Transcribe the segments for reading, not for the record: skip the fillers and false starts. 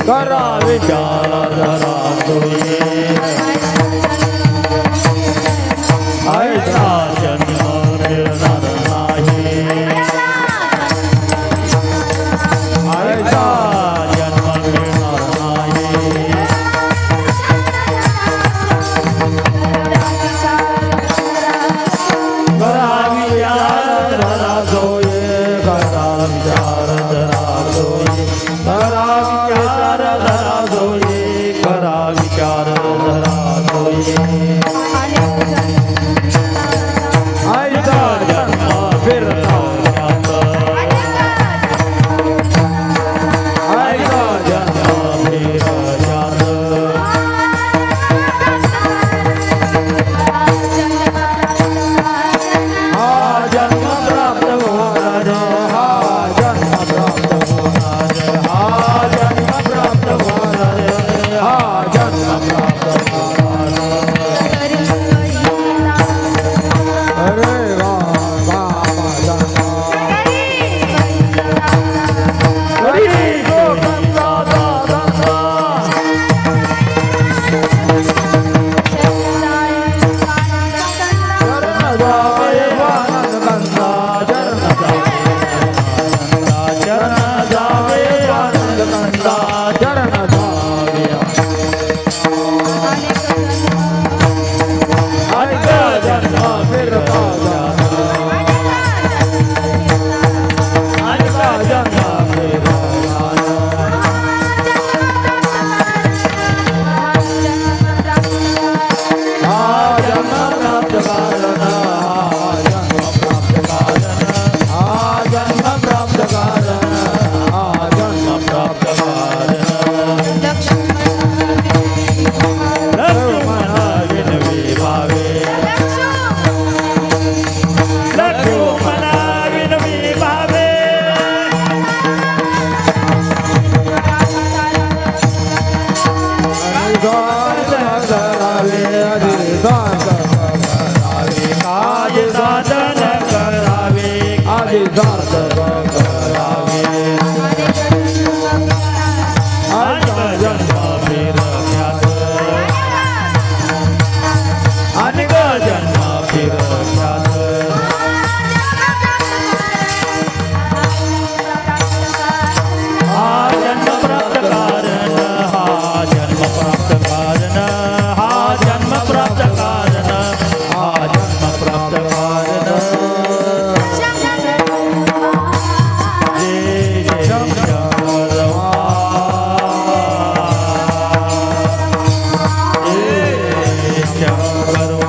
करा विचार धरा तुझे ऐसा जन्म मिळणार नाही ऐसा जन्म मिळणार नाही करा विचार धरा तुझे करा विचार धरा तुझे करा विचार धरा तुझे करा विचार धरा तुझे ऐसा जन्म फिरता जाता ऐसा जन्म फिर जाता हा जन्म प्राप्त होणार हा जन्म प्राप्त होणार हा जन्म प्राप्त होणार हा जन्म प्राप्त होणार अरे वा वा हरी गोविंदा दादा चरण जावे आनंद गंगा चरण जावे आनंद गंगा चरण जावे अनेक जन्म फिरता जाता अनेक जन्म फिरता जाता हा जन्म प्राप्त कारण हा जन्म प्राप्त कारण हा जन्म प्राप्त कारण लक्ष्मण विनवी भावे लक्ष्मण विनवी भावे काज साधन करावे आदि साधन करावे अनेक जन्म फिरण्यात अनेक जन्म फिरण्यात हा जन्म प्राप्त कारण हा जन्म प्राप्त कारण हा जन्म प्राप्त कारण हा जन्म प्राप्त कारण जय जय शंकर जय शंकर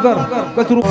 कर कचरू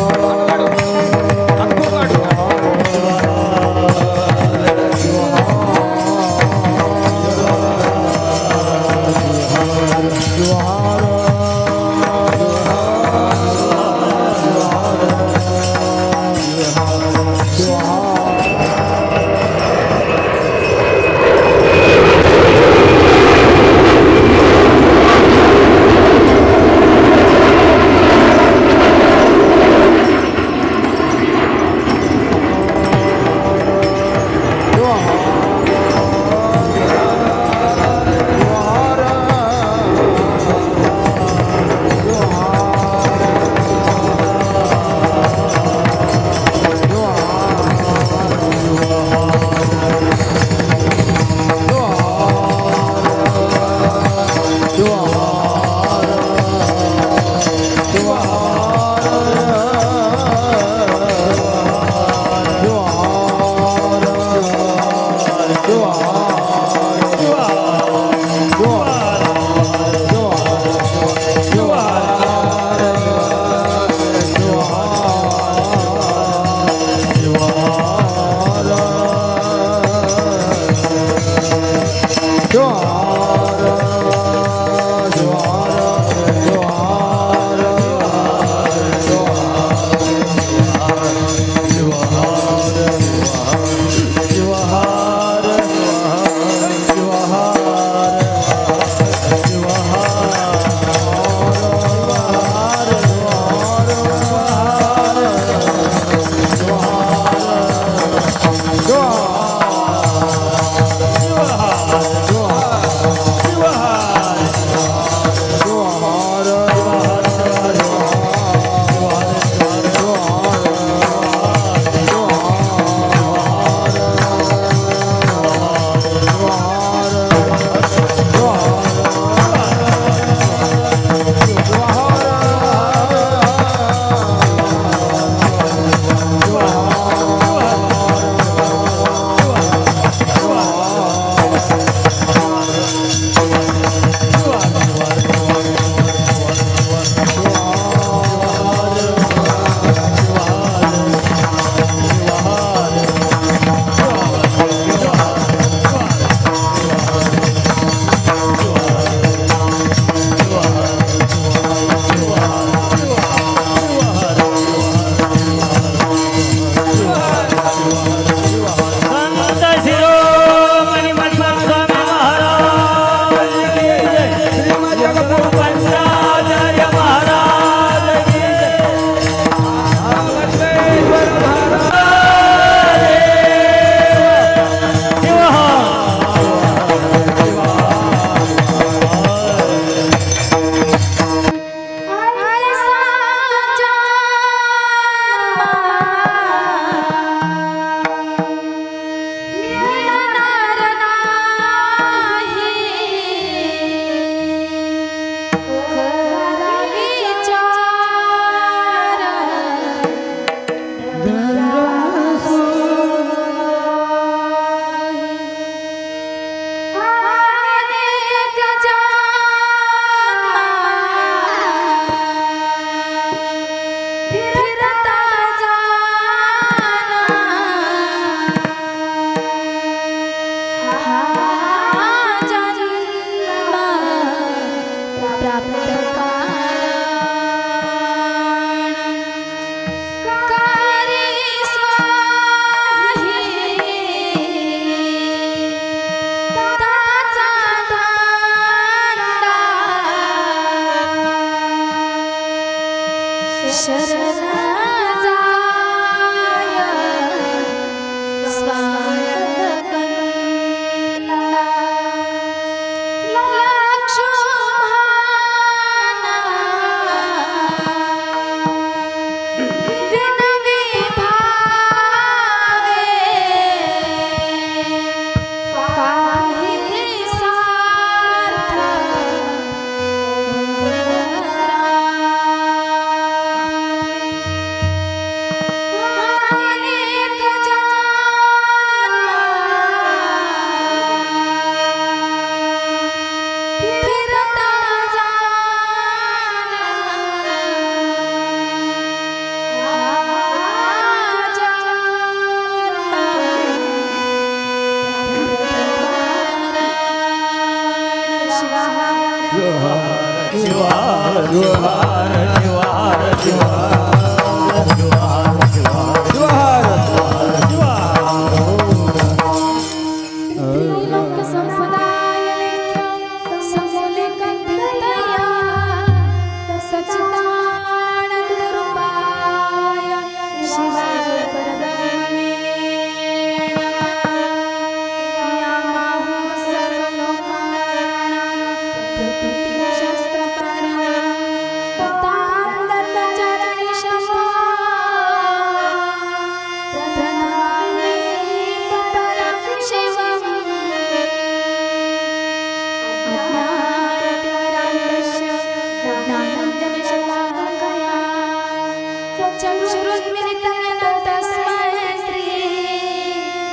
चक्षुरुन्मिलितं येन तस्मै श्री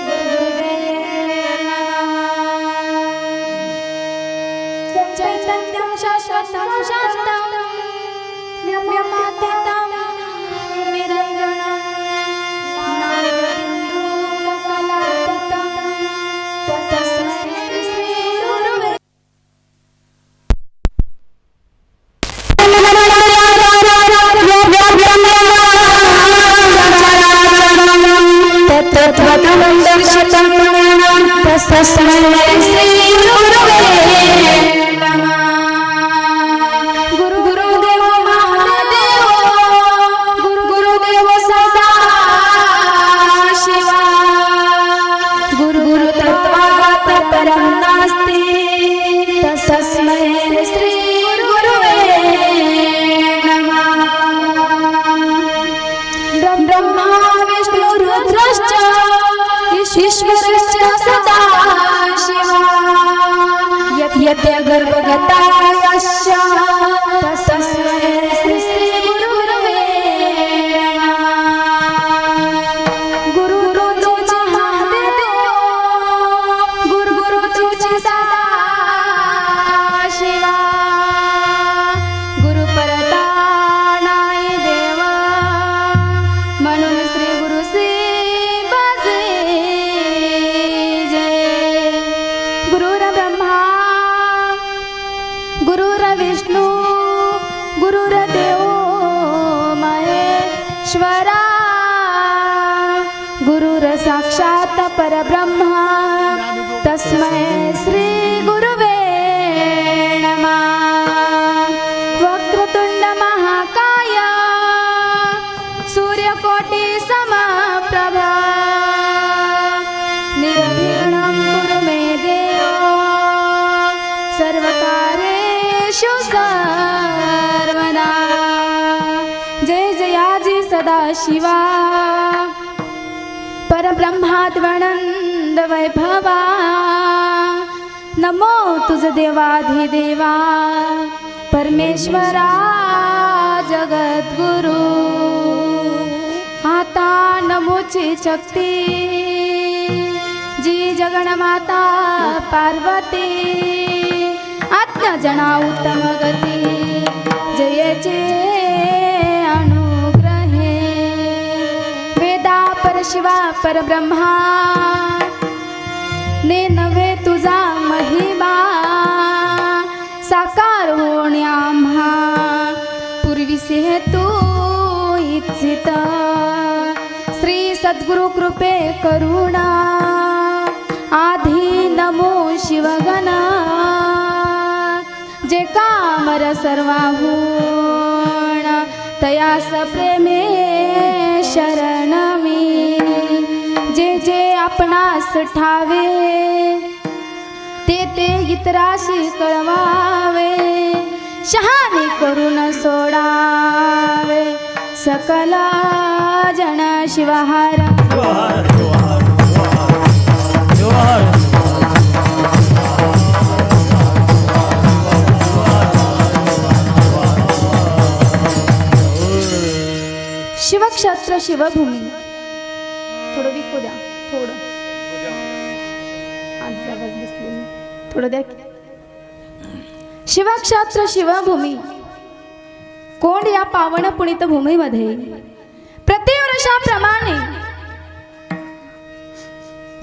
गुरुवे नमः। चैतन्यं शाश्वतं शान्तं व्योमातीतं निरञ्जनं नादबिन्दुकलातीतं तस्मै श्री गुरुवे तत्त्वदर्शितं तस्मै श्री गुरुवे नमः। गुरुदेव महादेव गुरुदेव सदा शिवा गुरु तत्त्वात् परं नास्ति तस्मै श्री गुरुवे नमः। ब्रह्मा विष्णु रुद्रश्च ईश्वरश्च सदा शिवा यद्य गर्भगतायश्च तस्मै श्री गुरुवे नमः। गुरु महादेव गुरु सदा शिवा गुरु परतानाय देव म्हणून श्री गुरु बाजे जय। गुरुर ब्रह्मा गुरुर विष्णू गुरुर देव महेश्वरा गुरुर साक्षात परब्रह्मा तस्मै श्री गुरुवे नमः। वक्रतुंड महाकाय सूर्यकोटि समप्रभा निर्विघ्नं कुरु मे देव सर्वकार्येषु सर्वदा। जय जयाजी सदा शिवा परब्रह्माद्वनंद वैभवा नमो तुझ देवाधिदेवा परमेश्वरा जगद्गुरु। आता नमोची शक्ती जी जगन्माता पार्वती आज्ञाजना उत्तम गती जयचे अनुग्रहे वेदा परशिवा परब्रह्मा ने नव्हे तुझा महिमा साकार होण्याम्हा पूर्वीसे तू इच्छित श्री सद्गुरु कृपे करुणा आधी नमो शिवगण जे कामर सर्वाहूण तयास प्रेमे शरणमी जे जे आपणास ठावे ते ते इतराशी कळवावे शहाणे करून सोडावे सकल जन शिवहार। शिवक्षेत्र शिवभूमी थोडं विकू द्या थोडं द्या। शिवक्षेत्र शिवभूमी कोंड या पावन पुणित भूमीमध्ये प्रतिवर्षाप्रमाणे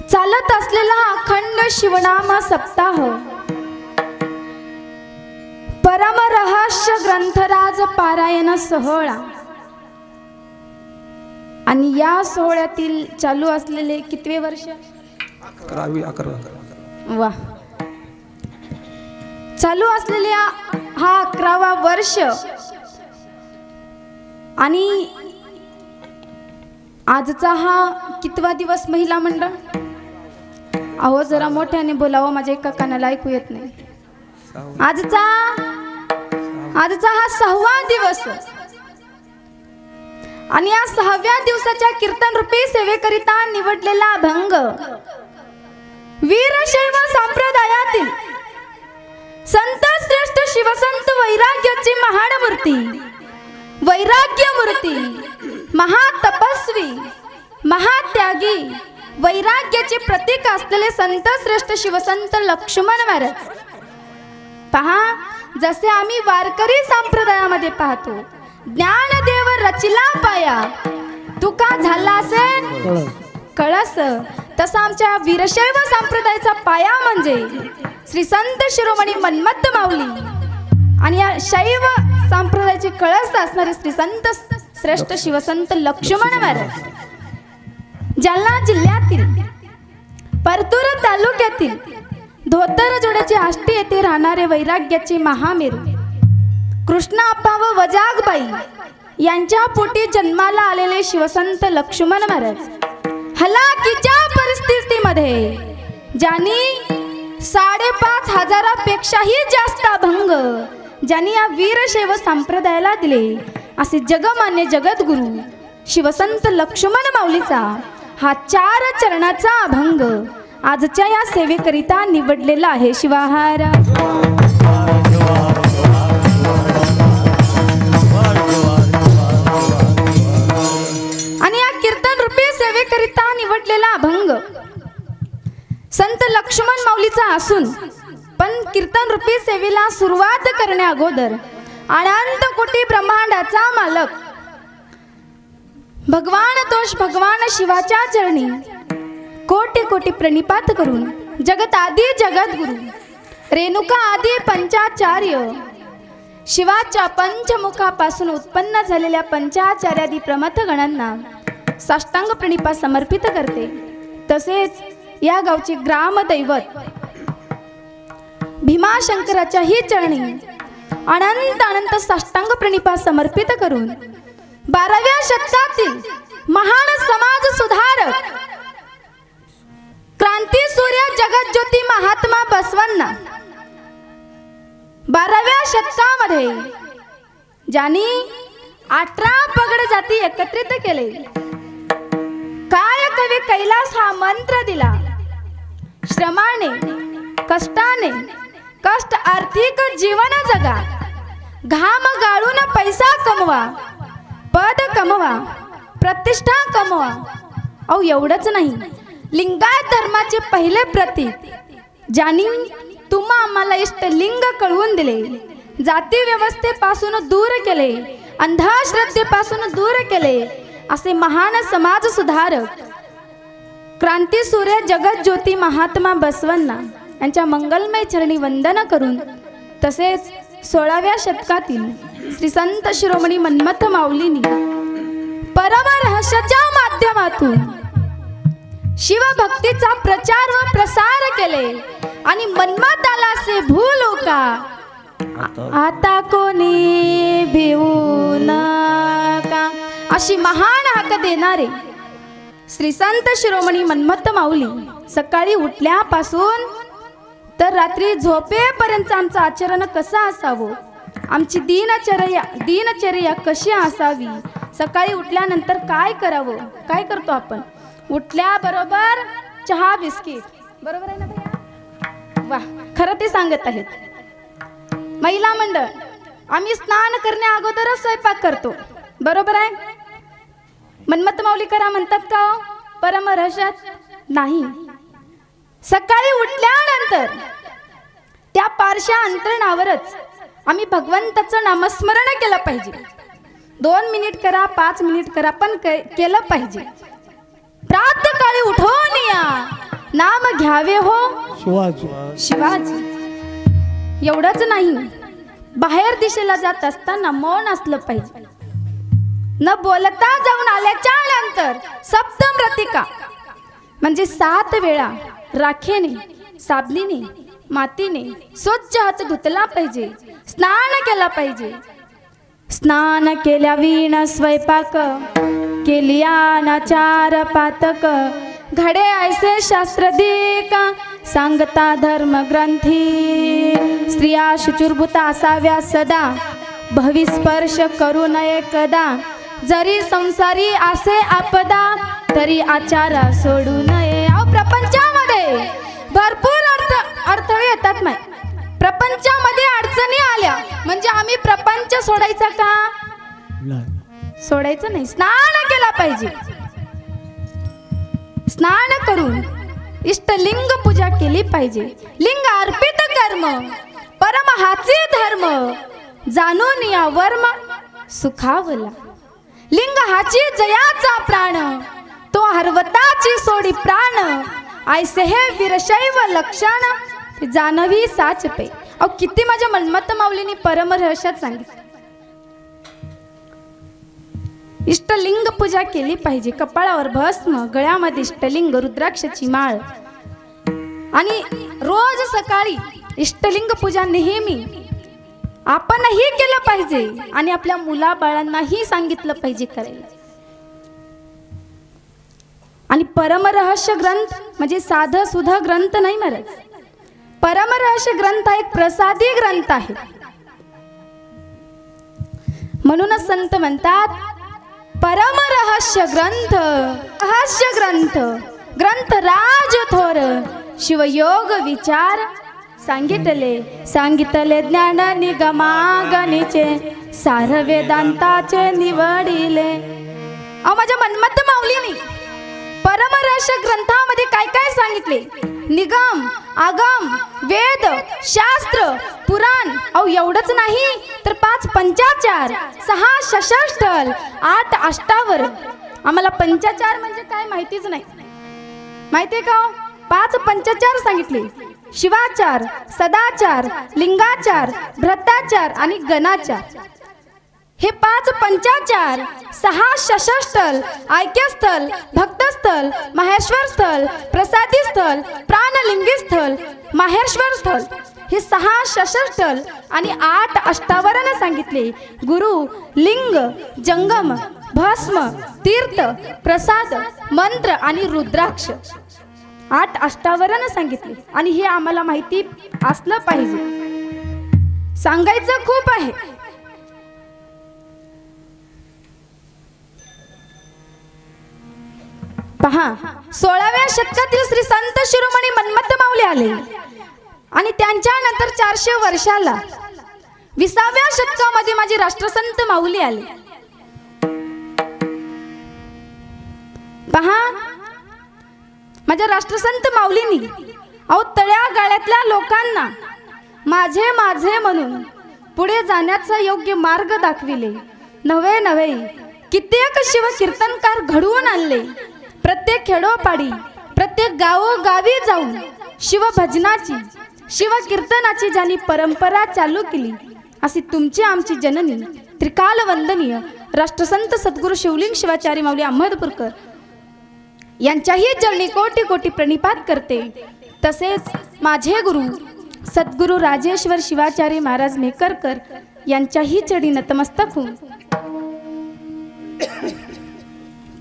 चालत असलेला अखंड शिवनाम सप्ताह परम रहस्य ग्रंथराज पारायण सोहळा आणि या सोहळ्यातील चालू असलेले कितवे वर्ष 11 वा चालू असलेल्या हा 11वा वर्ष आणि आजचा हा कितवा दिवस महिला मंडळ अहो जरा मोठ्याने बोलावं माझ्या एका कानाला ऐकू येत नाही। आजचा हा 6वा दिवस आणि या 6व्या दिवसाच्या कीर्तन रूपी सेवेकरिता निवडलेला अभंग वीरशैव संप्रदायातील संत श्रेष्ठ शिवसंत वैराग्याची महान मूर्ती वैराग्य मूर्ती, महातपस्वी, महात्यागी, वैराग्याचे प्रतीक असलेले संत श्रेष्ठ शिवसंत लक्ष्मण महाराज. पहा, जसे आम्ही वारकरी संप्रदायामध्ये पाहतो, ज्ञानदेव रचिला पाया तुका झाला असेल कळस, तसा आमच्या वीरशैव संप्रदायाचा पाया म्हणजे श्री संत शिरोमणी मन्मथ माऊली आणि या शैव संप्रदायाचे कळस असणारे श्री संत श्रेष्ठ शिवसंत लक्ष्मण महाराज. जालना जिल्ह्यातील परतूर तालुक्यातील धोतर जोड्याची आष्टी येथे राहणारे वैराग्याचे महामेरू कृष्णाप्पा व वजागबाई यांच्या पोटी जन्माला आलेले शिवसंत लक्ष्मण महाराज हलाखीच्या परिस्थितीमध्ये ज्यांनी 5,500 पेक्षाही जास्त अभंग ज्यांनी या वीरशैव संप्रदायाला दिले असे जगमान्य जगद्गुरु शिवसंत लक्ष्मण माऊलीचा हा 4 चरणाचा अभंग आजच्या या सेवेकरिता निवडलेला आहे. शिवाहार आणि या कीर्तन रूपी सेवेकरिता निवडलेला अभंग संत लक्ष्मण माऊलीचा असून पण कीर्तन रूपी सेवेला सुरुवात करण्या अगोदर अनंत कोटी ब्रह्मांडाचा मालक भगवान तोष भगवान शिवाच्या चरणी कोटी कोटी प्रणिपात करून जगत आदी जगद्गुरु रेणुका आदी पंचाचार्य शिवाच्या पंचमुखापासून उत्पन्न झालेल्या पंचाचार्यादी प्रमथ गणांना साष्टांग प्रणिपात समर्पित करते. तसेच या गावचे ग्रामदैवत भीमाशंकराच्या ही चरणी अनंत अनंत साष्टांग प्रणिपात समर्पित करून 12व्या शतकातील महान समाज सुधारक क्रांती सूर्य जगज्योती महात्मा बसवांना 12व्या शतकामध्ये ज्यांनी 18 पगड जाती एकत्रित केले, काय कवी कैलास हा मंत्र दिला, श्रमाने कष्टाने कष्ट आर्थिक जीवन जगा, घाम गाळून पैसा कमवा, पद कमवा, प्रतिष्ठा कमवा. अहो एवढंच नाही, लिंगायत धर्माचे पहिले प्रतीक ज्यांनी तुम्हा आम्हाला इष्टलिंग कळवून दिले, जाती व्यवस्थेपासून दूर केले, अंधश्रद्धेपासून दूर केले असे महान समाज सुधारक क्रांती सूर्य जगज्योती महात्मा बसवांना यांच्या मंगलमय चरणी वंदन करून तसेच 16व्या शतकातील श्री संत शिरोमणी मन्मथ माऊलींनी परम रहस्याच्या माध्यमातून शिवभक्तीचा प्रचार व प्रसार केले आणि मन्मथाला से भूलो का आता कोणी भिवू नका अशी महान हाक देणारे श्री संत शिरोमणी मन्मथ माऊली सकाळी उठल्यापासून तर रात्री झोपेपर्यंत आमचं आचरण कसं असावं, आमची दिनचर्या कशी असावी, सकाळी उठल्यानंतर काय करावं, काय करतो आपण, उठल्याबरोबर चहा बिस्किट, बरोबर आहे ना भैया? वा, खरं ते सांगत आहेत. महिला मंडळ आम्ही स्नान करण्या अगोदरच स्वयंपाक करतो, बरोबर आहे? मन्मथ माऊली करा म्हणतात का हो? परम रहस्यात नाही. सकाळी उठल्यानंतर त्या पारशा अंतरणावरच आम्ही भगवंताचं नामस्मरण केलं पाहिजे. 2 मिनिट करा, 5 मिनिट करा, पण केलं पाहिजे. प्रातःकाळी उठून या नाम घ्यावे हो शिवाजी. एवढंच नाही, बाहेर दिशेला जात असताना मौन असलं पाहिजे. न बोलता जाऊन आल्याच्या नंतर सप्तमृतिका म्हणजे 7 वेळा राखेने, साबलीने, मातीने स्वच्छ हात धुतला पाहिजे, स्नान केला पाहिजे. स्नान केल्या विण स्वयंपाक केलिया नाचार पातक घडे ऐसे शास्त्रदिक सांगता धर्म ग्रंथी. स्त्रिया शुचिर्भूता असाव्या सदा भविस्पर्श करू नये कदा. जरी संसारी असे आपदा तरी आचार सोडू नये. प्रपंचामध्ये भरपूर अडथळे येतात. प्रपंचामध्ये अडचणी आल्या म्हणजे आम्ही प्रपंच सोडायचा का? सोडायचं नाही, स्नान केला पाहिजे. स्नान करून इष्टलिंग पूजा केली पाहिजे. लिंग अर्पित कर्म परम हाचे धर्म, जाणून या वर्म सुखावला. लिंग हाची जयाचा प्राण, तो हरवताची सोडी प्राण. ऐसे हे वीरशैव लक्षण, जानवी साच पे. अहो किती माझ्या मन्मथ माऊलींनी परम रहस्यात सांगितलं. इष्टलिंग पूजा केली पाहिजे. कपाळावर भस्म, गळ्यामध्ये इष्टलिंग, रुद्राक्षाची माळ. आणि रोज सकाळी इष्टलिंग पूजा नेहमी आपणही केलं पाहिजे आणि आपल्या मुलाबाळांनाही सांगितलं पाहिजे करायला. आणि परमरहस्य ग्रंथ म्हणजे साधं सुधा ग्रंथ नाही महाराज. परमरहस्य ग्रंथ हा एक प्रसादी ग्रंथ आहे. म्हणूनच संत म्हणतात परमरहस्य ग्रंथ, रहस्य ग्रंथ, ग्रंथ राज थोर, शिवयोग विचार सांगितले ज्ञान निगमागणिचे, सार वेदांताचे निवडिले. अहो माझ्या मन्मथ माऊलीनी परमरहस्य ग्रंथामध्ये काय काय सांगितले? निगम, आगम, वेद, शास्त्र, पुराण. अहो एवढंच नाही तर 5 पंचाचार, 6 षष्ठल, 8 अष्टावर. आम्हाला पंचाचार म्हणजे काय माहितीच नाही. माहितीये का? 5 पंचाचार सांगितले. शिवाचार, सदाचार, लिंगाचार, भ्रताचार आणि गणाचार. हे 5 पंचाचार, 6 षष्ठल, ऐक्यस्थल, भक्तस्थल, माहेश्वर स्थल, प्रसादी स्थल, प्राणलिंगी स्थल, माहेश्वर स्थल. हे 6 षष्ठल आणि 8 अष्टावरण सांगितले. गुरु, लिंग, जंगम, भस्म, तीर्थ, प्रसाद, मंत्र आणि रुद्राक्ष. 8 अष्टावरण सांगितले. आणि हे आम्हाला माहिती असलं पाहिजे. सांगायचं खूप आहे. पहा 16व्या शतकातील श्री संत शिरोमणी मन्मथ माऊली आले आणि त्यांच्या नंतर 400 वर्षाला 20व्या शतकामध्ये माझी राष्ट्रसंत माऊली आले. पहा माझ्या राष्ट्रसंत माऊलींनी अहो तळ्या गाळ्यातल्या लोकांना माझे माझे म्हणून पुढे जाण्याचा योग्य मार्ग दाखविले. नवे कित्येक शिव कीर्तनकार घडवून आणले. प्रत्येक खेडोपाडी, प्रत्येक गावोगावी जाऊन शिवभजनाची, शिवकीर्तनाची ज्यांनी परंपरा चालू केली अशी तुमची आमची जननी त्रिकाल वंदनीय राष्ट्रसंत सद्गुरू शिवलिंग शिवाचार्य माऊली अहमदपूरकर यांच्याही चरणी कोटी कोटी प्रणिपात करते. तसेच माझे गुरु सद्गुरू राजेश्वर शिवाचार्य महाराज मेकरकर यांच्याही चरणी नतमस्तक होऊन,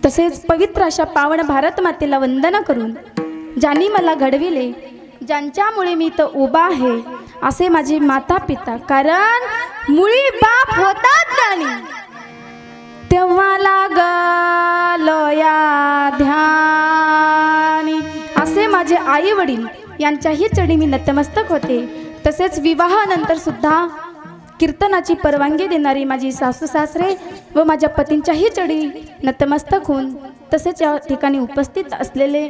तसेच पवित्र अशा पावन भारत मातेला वंदना करून, ज्यांनी मला घडविले, ज्यांच्यामुळे मी तर उभा आहे असे माझे माता पिता. कारण मुळी बाप होतात गाणी तेव्हा लागलो या ध्यानी असे माझे आई वडील यांच्याही चरणी मी नतमस्तक होते. तसेच विवाहानंतर सुद्धा कीर्तनाची परवानगी देणारी माझी सासू सासरे व माझ्या पतींच्याही चरणी नतमस्तक होऊन, तसेच या ठिकाणी उपस्थित असलेले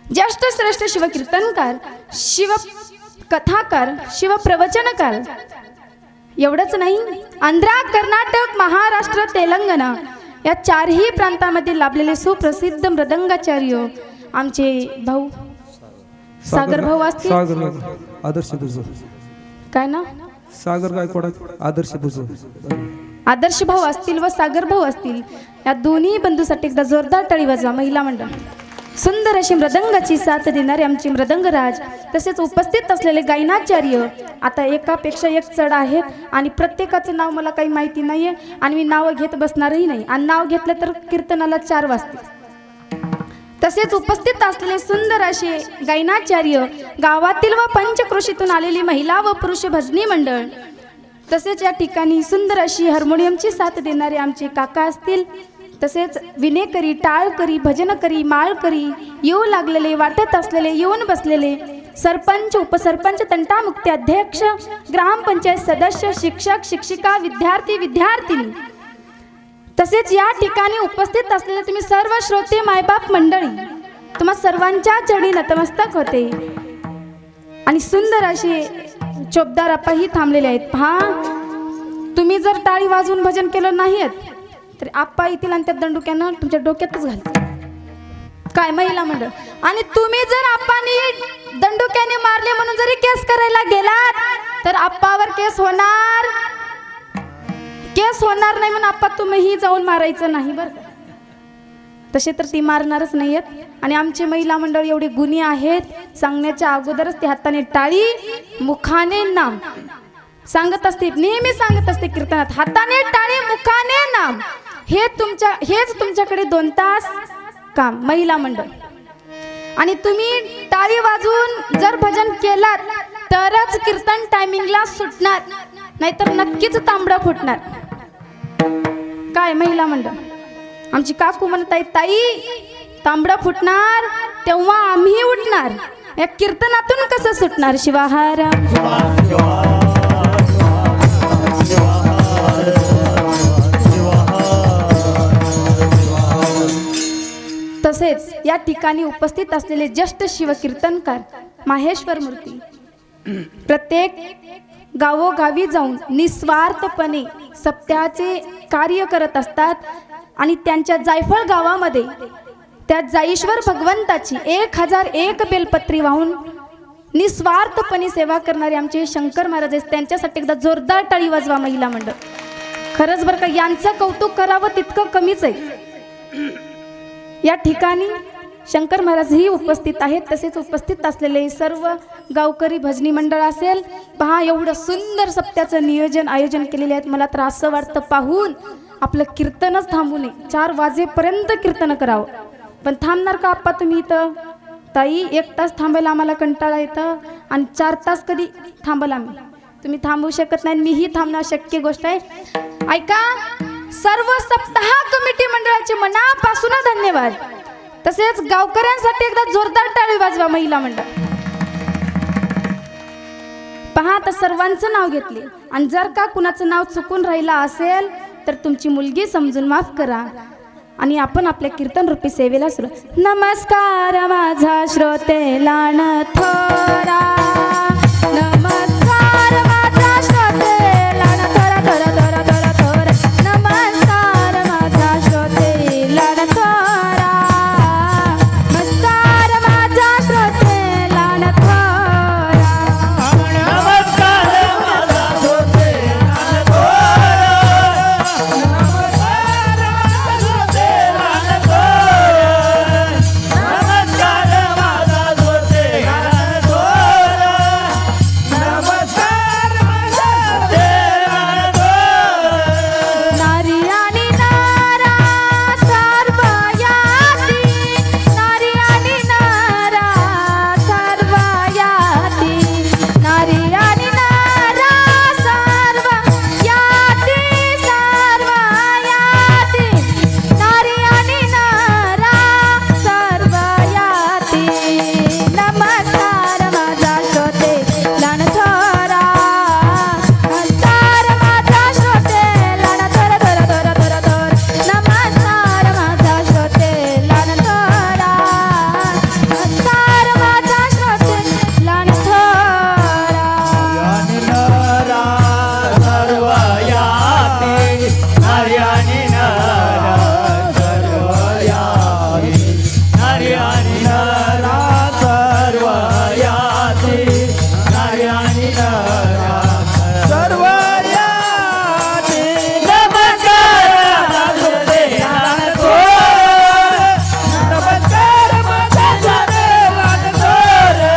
ज्येष्ठ श्रेष्ठ शिवकीर्तनकार, शिवकथाकार, शिवप्रवचनकार, एवढंच नाही आंध्र, कर्नाटक, महाराष्ट्र, तेलंगणा या 4ही प्रांतामध्ये लाभलेले सुप्रसिद्ध मृदंगाचार्य आमचे भाऊ सागर भाऊ असतील. आदर्श बुजो काय ना सागर गायकवाड, आदर्श बुजो, आदर्श भाऊ असतील व सागर भाऊ असतील. या दोन्ही बंधूसाठी एकदा जोरदार टाळी वाजवा. महिला मंडळ सुंदर अशी मृदंगाची साथ देणारे आमचे मृदंगराज, तसेच उपस्थित असलेले गायनाचार्य. आता एकापेक्षा एक चढ आहेत आणि प्रत्येकाचं नाव मला काही माहिती नाही आहे आणि मी नावं घेत बसणारही नाही. आणि नाव घेतलं तर कीर्तनाला 4 वाजतील. तसेच उपस्थित असलेले सुंदर असे गायनाचार्य, गावातील व पंचक्रोशीतून आलेली महिला व पुरुष भजनी मंडळ, तसेच या ठिकाणी सुंदर अशी हार्मोनियमची साथ देणारे आमचे काका असतील. तसेच विनेकरी, टाळकरी, भजनकरी, माळकरी, येऊ लागलेले, वाटत असलेले, येऊन बसलेले सरपंच, उपसरपंच, तंटामुक्ती अध्यक्ष, ग्रामपंचायत सदस्य, शिक्षक, शिक्षिका, विद्यार्थी, विद्यार्थिनी तसेच या ठिकाणी उपस्थित असलेले तुम्ही सर्व श्रोते मायबाप मंडळी, तुम्हा सर्वांच्या चरणी नतमस्तक होते. आणि सुंदर असे चोपदार आप्पाही थांबलेले आहेत. पहा, तुम्ही जर टाळी वाजवून भजन केलं नाहीत तर आप्पा येतील आणि त्या दंडुक्यानं तुमच्या डोक्यातच घालतील. काय महिला मंडळ. आणि तुम्ही जर आप्पानी दंडुक्याने मारले म्हणून जरी केस करायला गेलात तर आप्पावर केस होणार नाही म्हणून आप्पा तुम्हीही जाऊन मारायचं नाही बरं का. तसे तर ती मारणारच नाही आहेत. आणि आमचे महिला मंडळ एवढे गुणी आहेत, सांगण्याच्या अगोदरच ते हाताने टाळी मुखाने नाम सांगत असते, नेहमी सांगत असते कीर्तनात, हाताने टाळी मुखाने नाम. हेच तुमच्याकडे 2 तास काम महिला मंडळ. आणि तुम्ही टाळी वाजवून जर भजन केलात तरच कीर्तन टायमिंगला सुटणार, नाहीतर नक्कीच तांबडा फुटणार. काय महिला मंडळ. आमची काकू म्हणत आहे, ताई तांबडा फुटणार तेव्हा आम्ही उठणार, या कीर्तनातून कसं सुटणार. शिवाहार तसेच या ठिकाणी उपस्थित असलेले ज्येष्ठ शिवकीर्तनकार माहेश्वर मूर्ती प्रत्येक गावोगावी जाऊन निस्वार्थपणे सत्याचे कार्य करत असतात. आणि त्यांच्या जायफळ गावामध्ये त्या जाईश्वर भगवंताची 1001 बेलपत्री वाहून निस्वार्थपणे सेवा करणारे आमचे शंकर महाराज आहेत. त्यांच्यासाठी एकदा जोरदार टाळी वाजवा महिला मंडळ. खरंच बरं का, यांचं कौतुक करावं तितकं कमीच आहे. या ठिकाणी शंकर महाराजही उपस्थित आहेत. तसेच उपस्थित असलेले सर्व गावकरी भजनी मंडळ असेल. पहा, एवढं सुंदर सप्त्याचं नियोजन आयोजन केलेले आहेत. मला तर असं वाटतं पाहून आपलं कीर्तनच थांबू नये, 4 वाजेपर्यंत कीर्तन करावं. पण थांबणार का आप्पा तुम्ही इथं. ताई 1 तास थांबायला आम्हाला कंटाळा येतं आणि 4 तास कधी थांबाल आम्ही. तुम्ही थांबवू शकत नाही, मीही थांबणं शक्य गोष्ट आहे. ऐका, सर्व सप्ताह कमिटी मंडळाचे मनापासून धन्यवाद. तसेच गावकऱ्यांसाठी एकदा जोरदार टाळी वाजवा महिला मंडळ. पहा, आता सर्वांचं नाव घेतले आणि जर का कुणाचं नाव चुकून राहिला असेल तर तुमची मुलगी समजून माफ करा. आणि आपण आपल्या कीर्तन रूपी सेवेला सुरू. नमस्कार माझा श्रोते लाण थोरा, नमस्कार माझा श्रोते लाण थोरा थोरा थोरा थोरा थोरा, नमस्कार माझा श्रोते लाण थोरा, नमस्कार माझा श्रोते लाण थोरा, नमस्कार माझा श्रोते लाण थोरा, नमस्कार माझा श्रोते लाण थोरा, नमस्कार माझा श्रोते लाण थोरा, नमस्कार माझा श्रोते लाण थोरा. नारी आणि नारा सर्व याती, नारी आणि नारा सर्व याती, नारी आणि नारा सर्व याती, सर्व याती, नारी आणि नारा सर्व याती. नमस्कार माझा श्रोते लाण थोरा, नमस्कार माझा श्रोते लाण थोरा थोरा थोरा थोरा थोरा, नमस्कार माझा श्रोते लाण थोरा, नमस्कार माझा श्रोते लाण थोरा. आणि नरा सर्व याती, नारी आणि नरा सर्व याती, नारी आणि नरा सर्व याती, नारी आणि नरा सर्व याती. नमस्कार माझा श्रोते लाण थोरा, नमस्कार माझा श्रोते लाण थोरा,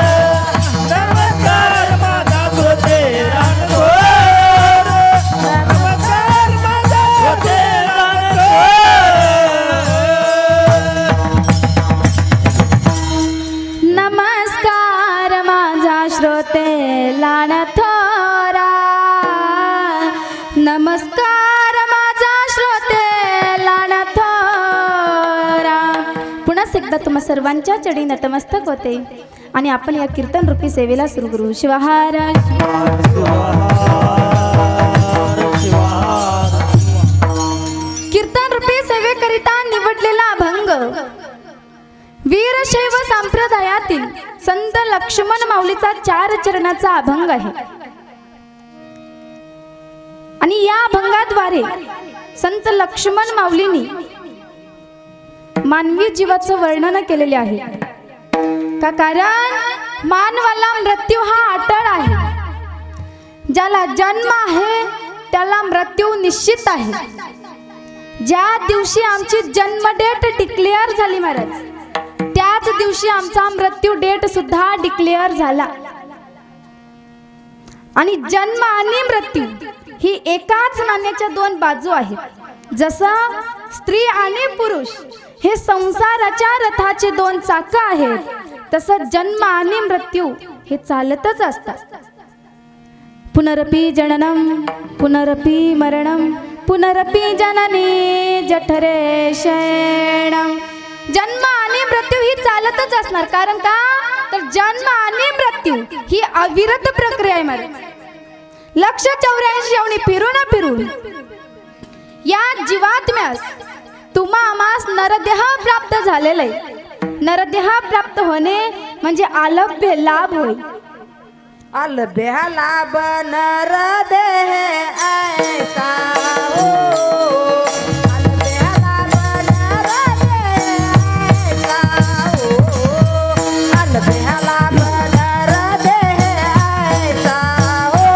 नमस्कार माझा श्रोते लाण थोरा, नमस्कार माझा श्रोते लाण थोरा. नमस्कार माझा श्रोते लाण थोरा, नमस्कार माझा श्रोते लाण थोरा. पुन्हा एकदा तुम्हा सर्वांच्या चढी नतमस्तक होते आणि आपण या कीर्तन रूपी सेवेला सुरू करू. शिवाहार कीर्तन निवडलेला अभंग वीरशैव संप्रदायातील संत लक्ष्मण माऊलीचा 4 चरणाचा अभंग आहे. आणि या अभंगाद्वारे संत लक्ष्मण माऊलींनी मानवी जीवाचं वर्णन केलेले आहे. का कारण मानवाला मृत्यू हा अटळ आहे. ज्याला जन्म आहे त्याला मृत्यू निश्चित आहे. ज्या दिवशी आमची जन्म डेट डिक्लेअर झाली महाराज, त्याच दिवशी आमचा मृत्यू डेट सुद्धा डिक्लेअर झाला. आणि जन्म आणि मृत्यू ही एकाच नाण्याच्या 2 बाजू आहेत. जसं स्त्री आणि पुरुष हे संसाराच्या रथाचे 2 चाक आहेत, तसं जन्म आणि मृत्यू हे चालतच असतात. पुनरपि जननम पुनरपि मरणम पुनरपि जननी जठरे शयनम. जन्म आणि मृत्यू ही चालतच असणार. कारण का तर जन्म आणि मृत्यू ही अविरत प्रक्रिया आहे महाराज. 184 फिरून फिरून या जीवात्म्यास तुम्हा आम्हास नरदेह प्राप्त झालेला आहे. नरदेह प्राप्त होणे म्हणजे आलभ्य लाभ होय. अलभ्य लाभ नरदेह ऐसा हो. अलभ्य लाभ नरदेह ऐसा हो. अलभ्य लाभ नरदेह ऐसा हो.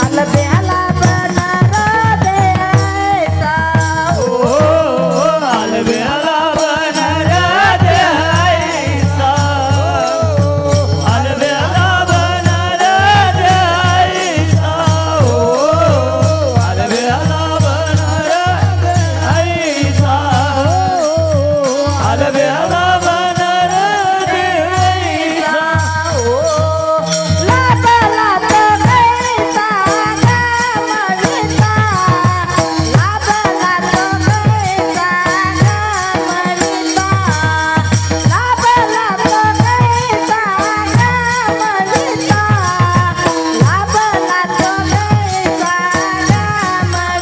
अलभ्य लाभ नरदेह ऐसा हो. अलबेला बनर देयसा, अलबेला बनर देयसा, अलबेला बनर देयसा, अलबेला बनर देयसा. लाभ लाभ कैसा गमनिता. लाभ लाभ कैसा गमनिता. लाभ लाभ कैसा गमनिता. लाभ लाभ कैसा गमनिता.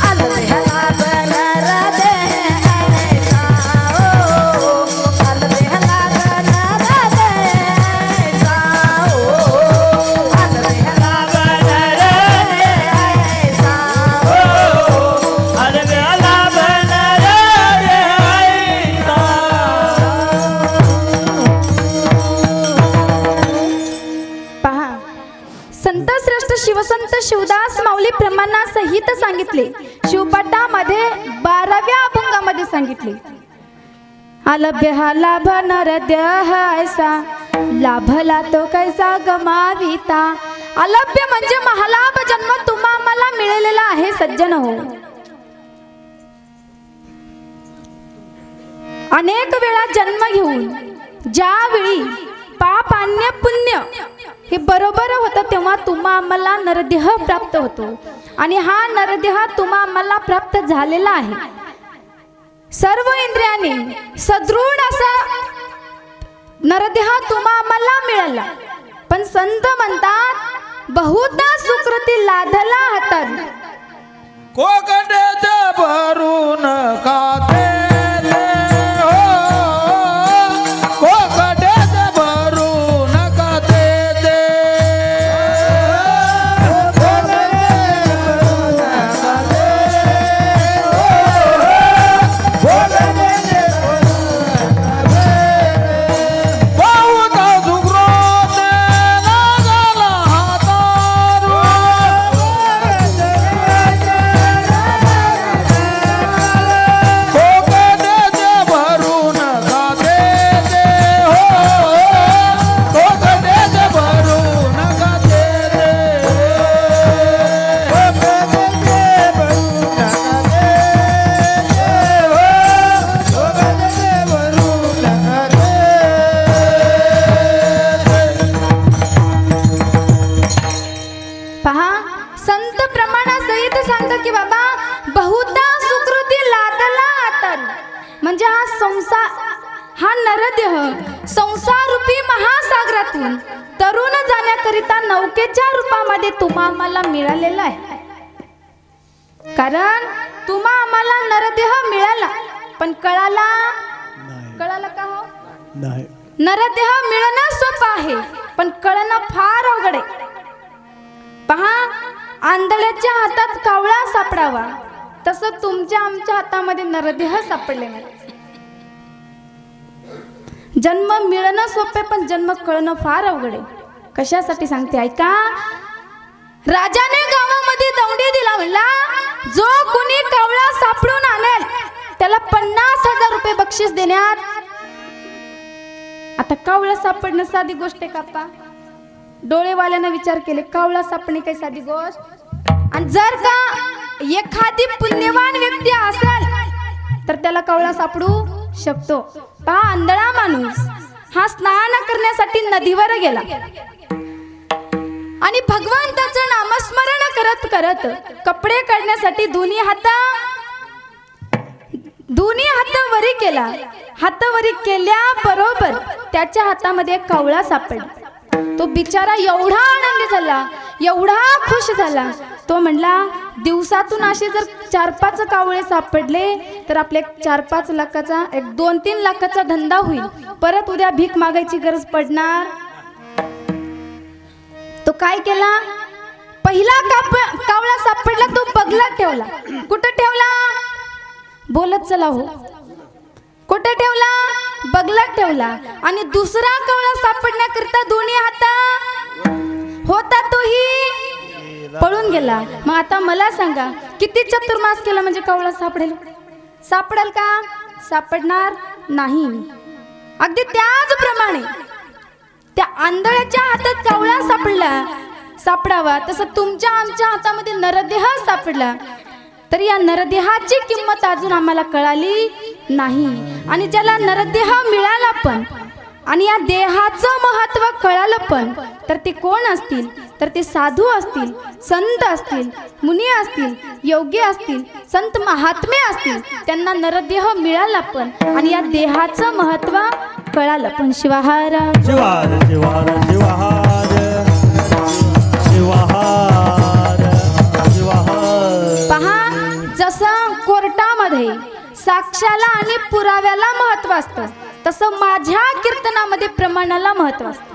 अलबेह लाभ नरदेह ऐसा हो. अलबेह लाभ नरदेह ऐसा हो. अलबेह लाभ नरदेह ऐसा हो. अलबेला बनर देयसा. पहा, संतश्रेष्ठ शिवसंत शिवदास माऊली प्रमाणासहित सांगितले. शिवपाठामध्ये 12व्या अभंगामध्ये सांगितले. अलभ्य हा लाभ नरदेह ऐसा, लाभला तो कैसा गमाविता. अलभ्य म्हणजे महालाभ जन्म तुम्हा आम्हाला मिळालेला आहे सज्जन हो. अनेक वेळा जन्म घेऊन ज्यावेळी पाप आणि पुण्य हे बरोबर होतं तेव्हा तुम्हा आम्हाला नरदेह प्राप्त होतो. आणि हा नरदेह तुम्हा आम्हाला प्राप्त झालेला आहे. सर्व इंद्रियाने सदृढ असा नरदेह तुम्हा आम्हाला मिळाला. पण संत म्हणतात बहुधा सुकृती लाधला हातात. कोकणाचे भरून खाते हो. कोकणाचे भरून खाते ते. बहुत सुग्रोत लागला हातारू. कोकणाचे भरून खाते ते हो. कोकणाचे भरून खाते ते. कोकणाचे भरून खाते ते हो. कोकणाचे भरून खाते ते. पहा, संत प्रमाणासहित सांगतात की बाबा बहुधा सुकृती लादला हातात. म्हणजे हा संसार, हा नरदेह संसार रूपी महासागरातून तरुण जाण्याकरिता नौकेच्या रूपामध्ये तुम्हा आम्हाला मिळालेला आहे. कारण तुम्हा आम्हाला नरदेह मिळाला पण कळाला का हो नाही नरदेह मिळणं सोपं आहे पण कळणं फार अवघड आहे. पहा आंधळ्याच्या हातात कावळा सापडावा तसं तुमच्या आमच्या हातामध्ये नरदेह सापडले नाही. जन्म मिळणं सोपे पण जन्म कळणं फार अवघड आहे. कशासाठी सांगते ऐका. राजाने गावामध्ये दौंडी दिला म्हणला जो कोणी कावळा सापडून आणेल त्याला 50,000 रुपये बक्षीस देण्यात. आता कावळा सापडणं साधी गोष्ट आहे का पा. डोळेवाल्यानं विचार केले कावळा सापडणे काही साधी गोष्ट. आणि जर का एखादी पुण्यवान व्यक्ती असेल तर त्याला कावळा सापडू शकतो. पहा आंधळा माणूस हा स्नान करण्यासाठी नदीवर गेला आणि भगवंताचं नामस्मरण करत करत कपडे काढण्यासाठी दोन्ही हात वरी केला. हात वरी केल्याबरोबर त्याच्या हातामध्ये एक कावळा सापडला. तो बिचारा एवढा आनंदी झाला एवढा खुश झाला. तो म्हणला दिवसातून असे जर 4-5 कावळे सापडले तर आपले 4-5 लाखाचा 2-3 लाखाचा धंदा होईल. परत उद्या भीक मागायची गरज पडणार. तो काय केला पहिला कावळा सापडला तो बगलात ठेवला. कुठं ठेवला बोलत चला हो. कुठे ठेवला बगलात ठेवला. आणि दुसरा कावळा सापडण्याकरिता दोन्ही हात होता तोही पळून गेला. मग आता मला सांगा किती चतुर्मास केला म्हणजे कावळा सापडेल का सापडणार नाही. अगदी त्याचप्रमाणे त्या आंधळ्याच्या हातात कावळा सापडावा तसं तुमच्या आमच्या हातामध्ये नरदेह सापडला तर या नरदेहाची किंमत अजून आम्हाला कळाली नाही. आणि ज्याला नरदेह मिळाला पण आणि या देहाचं महत्त्व कळालं पण तर ते कोण असतील तर ते साधू असतील संत असतील मुनी असतील योगी असतील संत महात्मे असतील. त्यांना नरदेह मिळाला पण आणि या देहाचं महत्त्व कळालं पण. शिवाहार शिवार शिवार शिवाहार शिवाहार शिवाहार. पहा जसं कोर्टामध्ये साक्षाला आणि पुराव्याला महत्त्व असतं तसं माझ्या कीर्तनामध्ये प्रमाणाला महत्त्व असतं.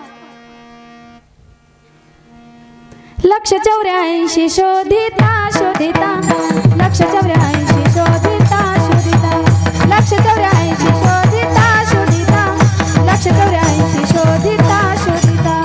184 शोधिता शोधिता 184 शोधिता शोधिता 184 शोधिता शोधिता 184 शोधिता शोधिता.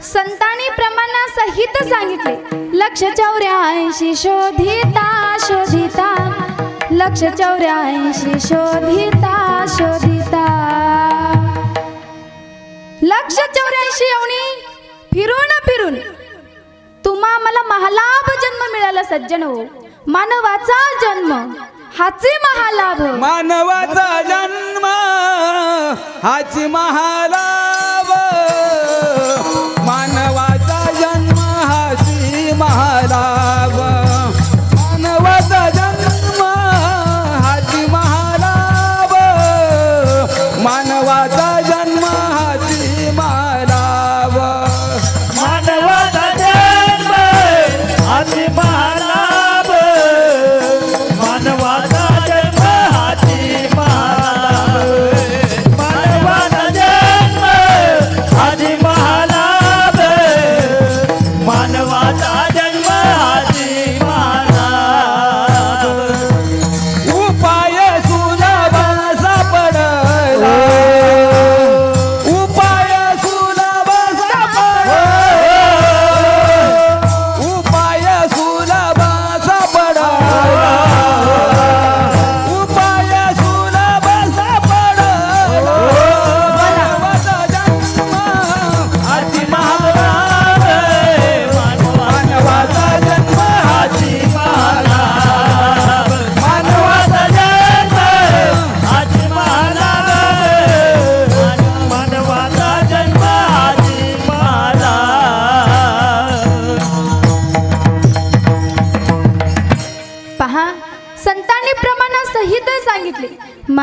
संतांनी प्रमाणासहित सांगितले 184 शोधिता शोधिता 184 शोधिता शोधिता 184 येवणी फिरून फिरून तुम्हा मला महालाभ जन्म मिळाला सज्जन हो. मानवाचा जन्म हाची महालाभ. मानवाचा जन्म हाची महालाभ. मानवाचा जन्म हाची महालाभ. मानवाचा जन्म हाची महालाभ. मानवाचा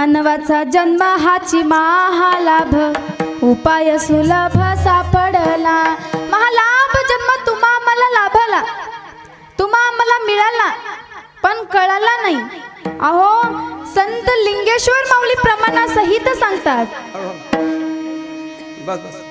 मानवाचा जन्म हाची महालाभ उपाय सुलभ सापडला. महालाभ जन्म तुम्हा मला लाभला, तुम्हा मला मिळाला, पण कळाला नाही. अहो संत लिंगेश्वर माऊली प्रमाणासहित सांगतात, बस बस बस.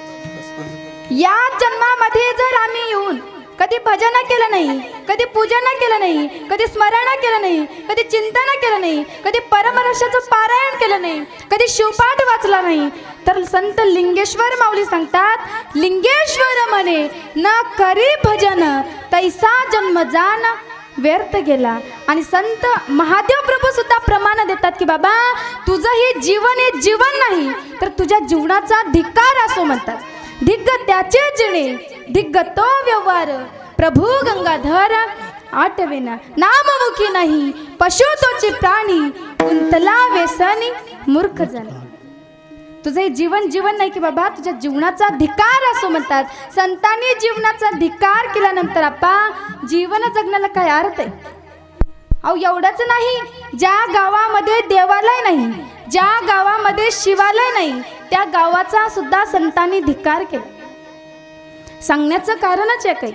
या जन्मामध्ये जर आम्ही येऊन कधी भजन केलं नाही, कधी पूजन केलं नाही, कधी स्मरण केलं नाही, कधी चिंतन केलं नाही, कधी परमरसाचं पारायण केलं नाही, कधी शिवपाठ वाचला नाही, तर संत लिंगेश्वर माऊली सांगतात, लिंगेश्वर म्हणे न करी भजन तैसा जन्म जान व्यर्थ गेला. आणि संत महादेव प्रभू सुद्धा प्रमाण देतात की बाबा तुझं हे जीवन हे जीवन नाही, तर तुझ्या जीवनाचा धिक्कार असो म्हणतात. धिग्ग त्याचे जिणे, धिग्ग तो व्यवहार, प्रभू गंगाधर आठवेना. नाममुखी नाही पशु तोची प्राणी, कुंतला व्यसनी मूर्ख जन. तुझं हे जीवन जीवन नाही की बाबा तुझ्या जीवनाचा धिक्कार असो म्हणतात. संतांनी जीवनाचा धिक्कार केल्यानंतर आपा जीवन जगण्याला काय अर्थ आहे? अहो एवढंच नाही, ज्या गावामध्ये देवालय नाही, ज्या गावामध्ये शिवालय नाही, त्या गावाचा सुद्धा संतांनी धिक्कार केला. सांगण्याचं कारणच आहे काही,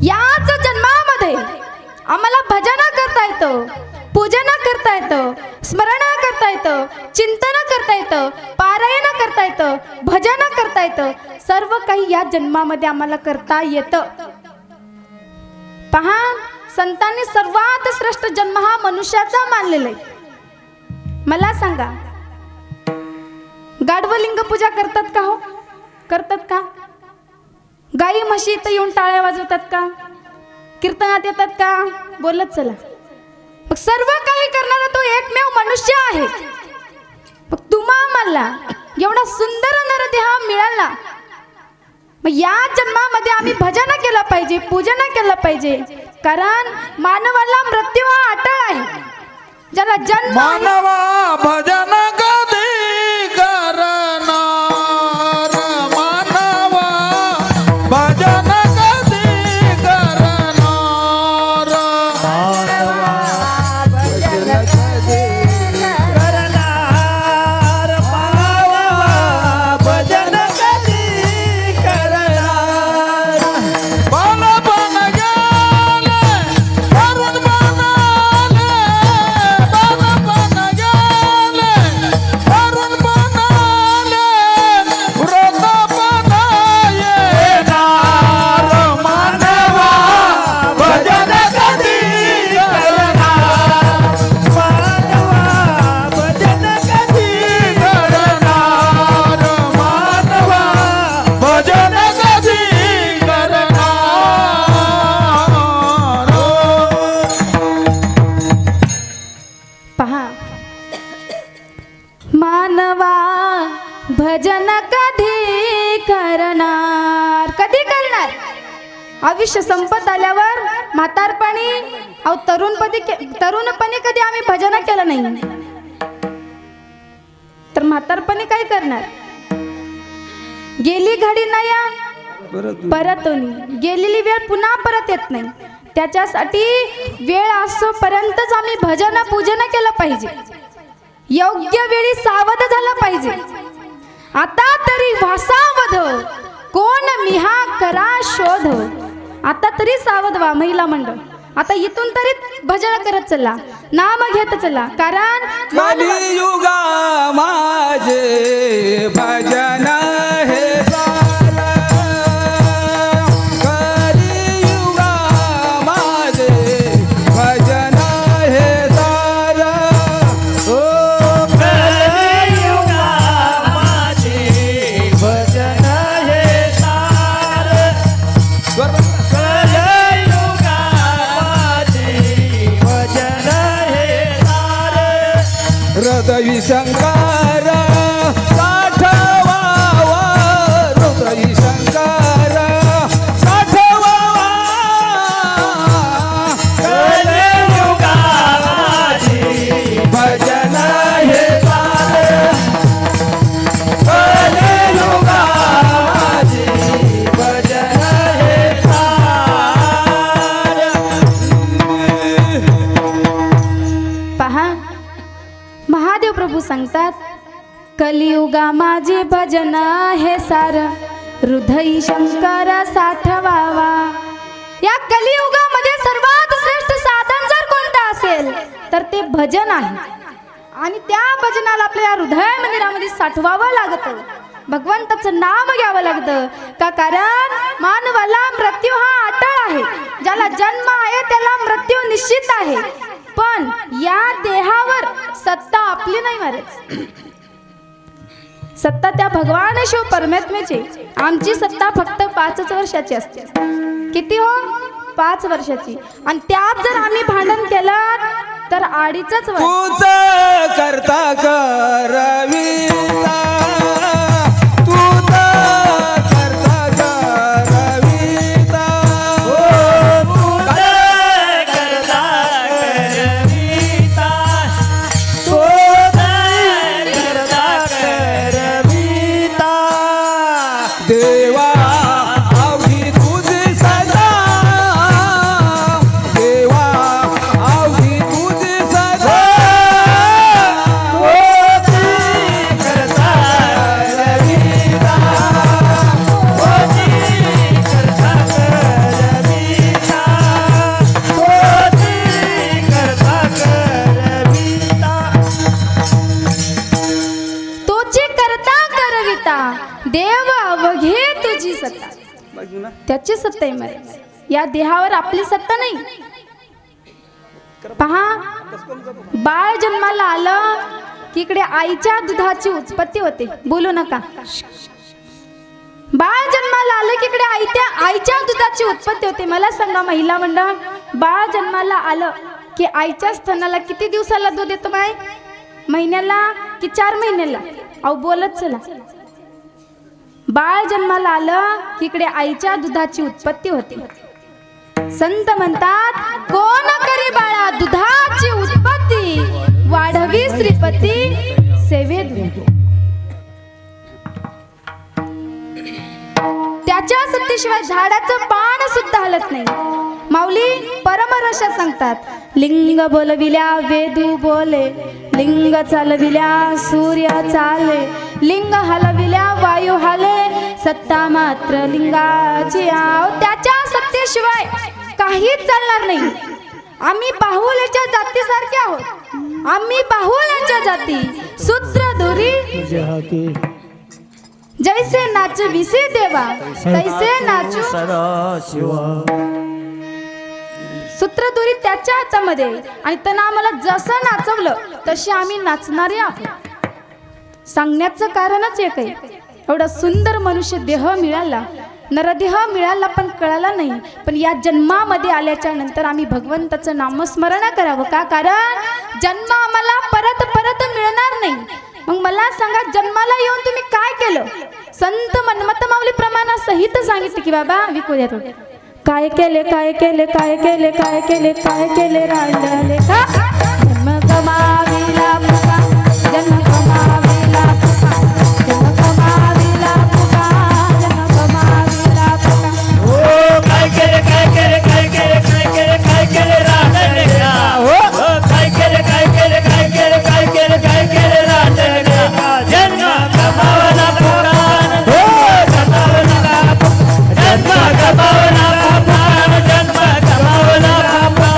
याच जन्मामध्ये आम्हाला भजन करता येतं, पूजन करता येतं, स्मरण करता येतं, चिंतन करता येतं, पारायण करता येतं, भजन करता येतं, सर्व काही या जन्मामध्ये आम्हाला करता येतं. पहा संतांनी सर्वात श्रेष्ठ जन्म हा मनुष्याचा मानलेला आहे. मला सांगा गाढवलिंग पूजा करतात का? हो करतात का? गाई म्हशी इथं येऊन टाळ्या वाजवतात का? कीर्तनात येतात का? बोलत चला. मग सर्व काही करणारा तो एकमेव मनुष्य आहे. मग तुम्हा मला एवढा सुंदर नरदेह मिळाला, मग या जन्मामध्ये आम्ही भजन केलं पाहिजे, पूजन केलं पाहिजे. कारण मानवाला मृत्यू हा अटळ आहे. ज्याला जन्म मानवा भजन कधी करणार, मानवा भजन कधी करणार, करणार मावा भजन कधी करणार. बालपण गेले तरुण बनाले, बालपण गेले तरुण बनाले, वृद्धापन येणार, मानवा भजन कधी करणार, मानवा भजन कधी करणार, मानवा भजन कधी करणार. पहा मानवा भजन कधी करणार, कधी करणार? आयुष्य संपत आल्यावर म्हातारपणी अहो तरुणपणी कधी आम्ही भजन केलं नाही, तर म्हातारपणी काय करणार? गेली घडी नाही परत होणी, गेलेली वेळ पुन्हा परत येत नाही. त्याच्यासाठी वेळ असोपर्यंतच आम्ही भजन पूजन केलं पाहिजे. योग्य वेळी सावध झालं पाहिजे. आता तरी वासावध कोण मिहा करा शोध. आता तरी सावध व्हा महिला मंडळ. आता इथून तरी भजन करत चला, नाम घेत चला. कारण कलियुगा माझे भजन हे सार, कलियुगा माझे भजन हे सार. ओ कलियुगा माझे भजन हे सार, कलियुगा माझे भजन हे सार. हृदय शंकर साठवावा, हृदय शंकर साठवावा, कलियुगा माझे भजन हे सार, कलियुगा माझे भजन हे सार. पहा कलियुगा माझे भजन हे सार हृदय शंकर साठवावा. या कलियुगामध्ये सर्वात श्रेष्ठ साधन जर कोणतं असेल तर ते भजन आहे. आणि त्या भजनाला आपल्या हृदय मंदिरामध्ये साठवावं लागतं, भगवंताचं नाम घ्यावं लागतं. का कारण मानवाला मृत्यू हा अटळ आहे. ज्याला जन्म आहे त्याला मृत्यू निश्चित आहे. पण या देहावर सत्ता आपली नाही महाराज, सत्ता त्या भगवान शिव परमात्म्याची. आमची सत्ता फक्त 5 वर्षाची असते. किती हो? 5 वर्षाची. आणि त्यात जर आम्ही भांडण केलं तर 2.5 वर्ष. तूच करता करविता, तूच करता करविता. करता करविता, तोच करता करविता. देवा आवडी तुझी सदा, देवा आवडी तुझी सदा. करता करविता, तोच करता करविता, तोच करता करविता. तोची करता करविता, देव अवघे तुझी सत्ता. त्याची सत्ता आहे महाराज, या देहावर आपली सत्ता नाही. पहा, बाळ जन्माला आलं की इकडे आईच्या दुधाची उत्पत्ती होते. बोलू नका. बाळ जन्माला आलं की इकडे आईच्या दुधाची उत्पत्ती होते. मला सांगा महिला मंडळ, बाळ जन्माला आलं की आईच्या स्तनाला किती दिवसाला दूध येतो माय? महिन्याला की 4 महिन्याला? अहो बोलत चला. बाळ जन्माला आलं की इकडे आईच्या दुधाची उत्पत्ती होते. संत म्हणतात, कोण करी बाळा दुधाची उत्पत्ती, वाढवी श्रीपती सेवेत. त्याच्या सत्तेशिवाय झाडाचं पान सुद्धा हलत नाही. माऊली परमरशा सांगतात, लिंग बोलविल्या वेदू बोले, लिंग चालविल्या सूर्य चाले, लिंग हलविल्या वायू हाले, सत्ता मात्र लिंगाची आव. त्याच्या सत्तेशिवाय काहीच चालणार नाही. आम्ही बाहुल्याच्या जातीसारखे आहोत. आम्ही बाहुल्याच्या जाती. सूत्र दोरी जैसे नाच विसे देवा, तैसे नाचू सदाशिवा. सूत्रधुरी त्याच्या हातामध्ये. आणि त्यानं आम्हाला जसं नाचवलं तशी आम्ही नाचणारे आहोत. सांगण्याचं कारणच एक आहे, एवढा सुंदर मनुष्य देह मिळाला, नरदेह मिळाला पण कळाला नाही. पण या जन्मामध्ये आल्याच्या नंतर आम्ही भगवंताचं नामस्मरण करावं. का कारण जन्म आम्हाला परत परत मिळणार नाही. मग मला सांगा, जन्माला येऊन तुम्ही काय केलं? संत मन्मथ माऊली प्रमाणासहित सांगितले की बाबा विकू द्या थोडं. काय केले काय केले काय केले काय केले काय केले रांडले का? जन्म गमाविला पुका, जन्म गमाविला पुका, जन्म गमाविला पुका, जन्म गमाविला पुका. हो काय केले काय केले काय केले काय केले काय केले रांडले का? हो काय केले काय केले काय केले काय केले काय केले रांडले का? जन्म गमावला पुका, हो गमावला पुका, जन्म गमावला पुका, जन्म गमावला पुका.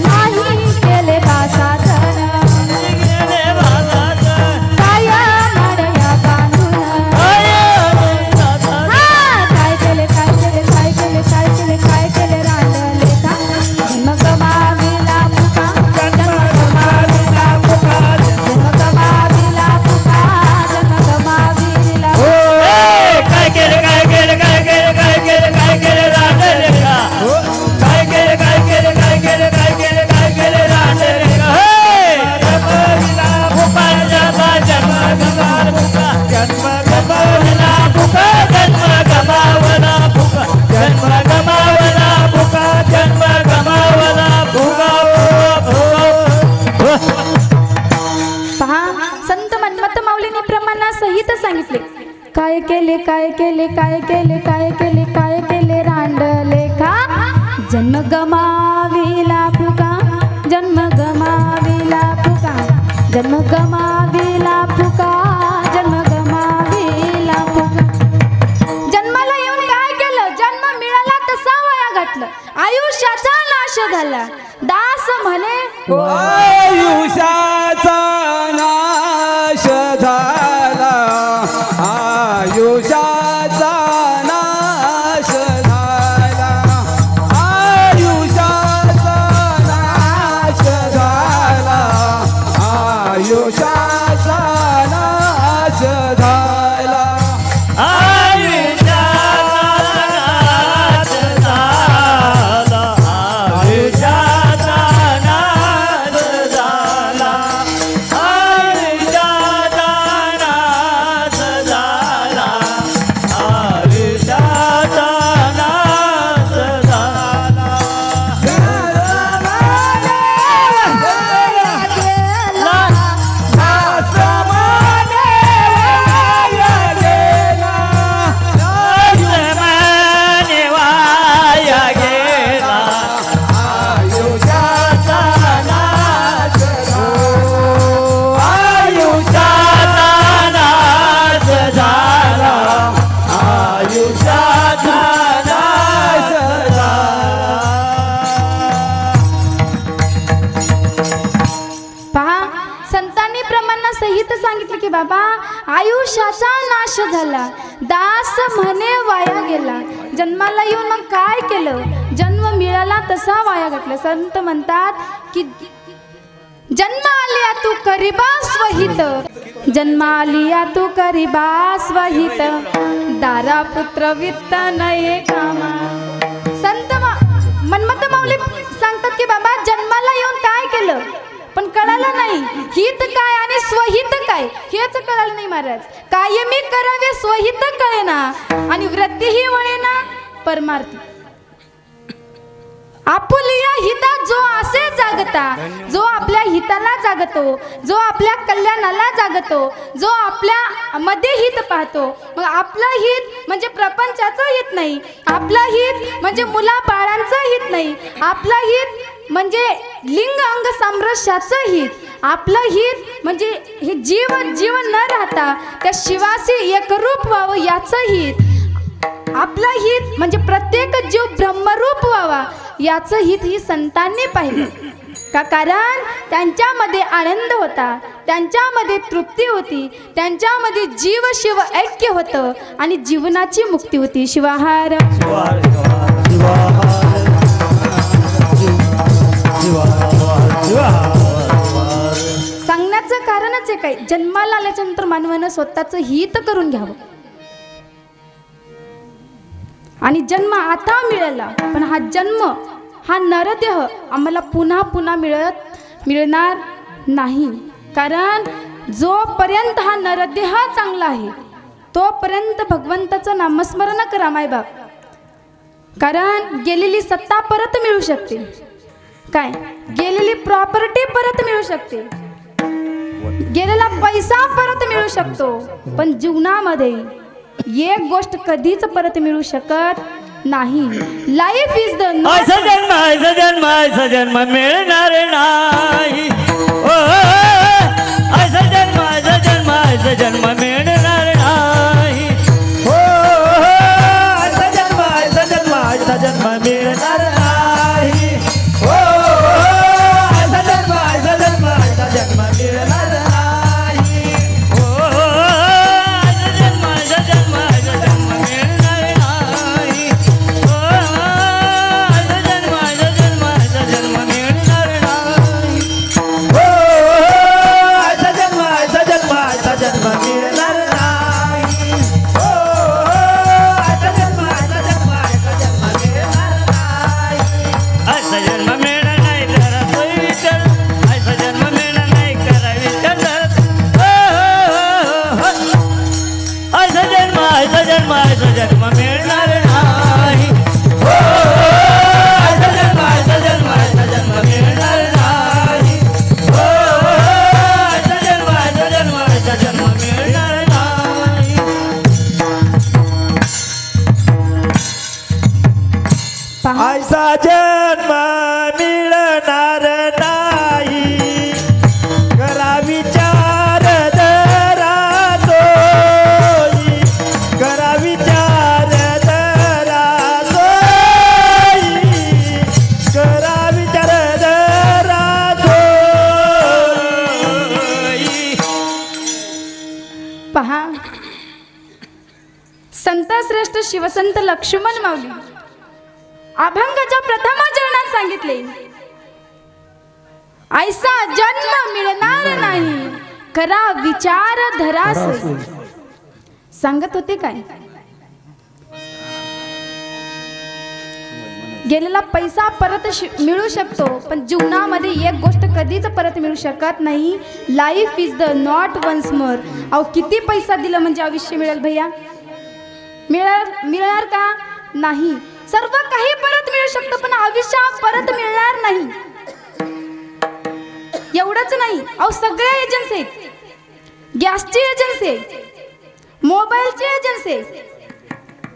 नाही केले दासाधन, गेले बाजारात, काया माडया बांधून. काय केले काय केले काय केले काय केले काय केले रांडले का? जन्म गमाविला पुका, जन्म गमाविला पुका, जन्म गमाविला पुका, जन्म गमाविला. काय केले काय केले काय केले काय केले काय केले रांडले का? काय केले काय केले काय केले काय केले काय केले रांडले का? गमाविला पुका, जन्म गमावला पुका, जन्म गमावला पुका, जन्म गमावला पुका, जन्म गमावला पुका, जन्म गमावला पुका. पहा, संत मन्मथ माऊलीने प्रमाणासहित सांगितले, काय केले काय केले काय केले काय केले काय केले रांडले का? जन्म गमाविला पुका, जन्म गमाविला पुका, जन्म गमाविला फुका, जन्म गमाविला फुका. जन्माला येऊन काय केलं? जन्म मिळाला तसा वया घातलं, आयुष्याचा नाश झाला. दास म्हणे आयुष्याचा नाश झाला, आयुष्याचा नाश झाला, आयुष्याचा नाश झाला, आयुष्याचा नाश झाला. सहित सांगितलं की बाबा आयुष्याचा नाश झाला, दास म्हणे वाया गेला. जन्माला येऊन मग काय केलं? जन्म मिळाला तसा वाया घातला. संत म्हणतात की जन्म आलिया तू करिबा स्वहित, जन्म आलिया तू करिबा स्वहित, दारा पुत्र वित्त नये कामा. संत मन्मथ माऊली सांगतात की बाबा जन्माला येऊन काय केलं पण कळालं नाही, हित काय आणि स्वहित काय हेच कळालं नाही महाराज. कायमी करावे स्वहित कळेना आणि वृत्तीही वळेना परमार्थी. आपुलिया हिता जो असे जागता, जो आपल्या हिताला जागतो, जो आपल्या कल्याणाला जागतो, जो आपल्या मध्ये हित पाहतो. मग आपलं हित म्हणजे प्रपंचाचं हित नाही, आपलं हित म्हणजे मुला बाळांचं हित नाही, आपलं हित म्हणजे लिंग अंग सामरस्याचं हित, आपलं हित म्हणजे हे जीवन न राहता त्या शिवाशी एकरूप व्हावं याचं हित, आपलं हित म्हणजे प्रत्येक जीव ब्रह्मरूप व्हावा याचं हित ही संतांनी पाहिलं. का कारण त्यांच्यामध्ये आनंद होता, त्यांच्यामध्ये तृप्ती होती, त्यांच्यामध्ये जीव शिव ऐक्य होतं आणि जीवनाची मुक्ती होती. शिवाहार सांगण्याचं कारणच आहे काय, जन्माला आल्याच्यानंतर मानवानं स्वतःचं हित करून घ्यावं. आणि जन्म आता मिळाला पण हा जन्म हा नरदेह आम्हाला पुन्हा पुन्हा मिळणार नाही. कारण जोपर्यंत हा नरदेह चांगला आहे तोपर्यंत भगवंताचं नामस्मरण करा मायबाप. कारण गेलेली सत्ता परत मिळू शकते, काय गेलेली प्रॉपर्टी परत मिळू शकते, गेलेला पैसा परत मिळू शकतो, पण जीवनामध्ये एक गोष्ट कधीच परत मिळू शकत नाही. लाईफ इज द ऐसा जन्म मिळणार नाही. ऐसा जन्म मिळणार नाही. ऐसा जन्म मिळणार नाही. ऐसा जन्म मिळणार नाही. ऐसा जन्म मिळणार नाही. करावी पहा, संत श्रेष्ठ शिवसंत लक्ष्मण माऊली अभंगाच्या प्रथम चरणात सांगितले, ऐसा जन्म मिळणार नाही, करा विचार धरास. सांगत होते काय, गेलेला पैसा परत मिळू शकतो, पण जीवनामध्ये एक गोष्ट कधीच परत मिळू शकत नाही, life is the not once more. अहो किती पैसा दिला म्हणजे आयुष्य मिळेल भैया? मिळणार का? नाही. सर्व काही परत मिळू शकतं, पण आयुष्य परत मिळणार नाही. एवढंच नाही, अहो सगळ्या एजन्सी आहेत, गॅसची एजन्सी आहे, मोबाईलची एजन्सी आहे,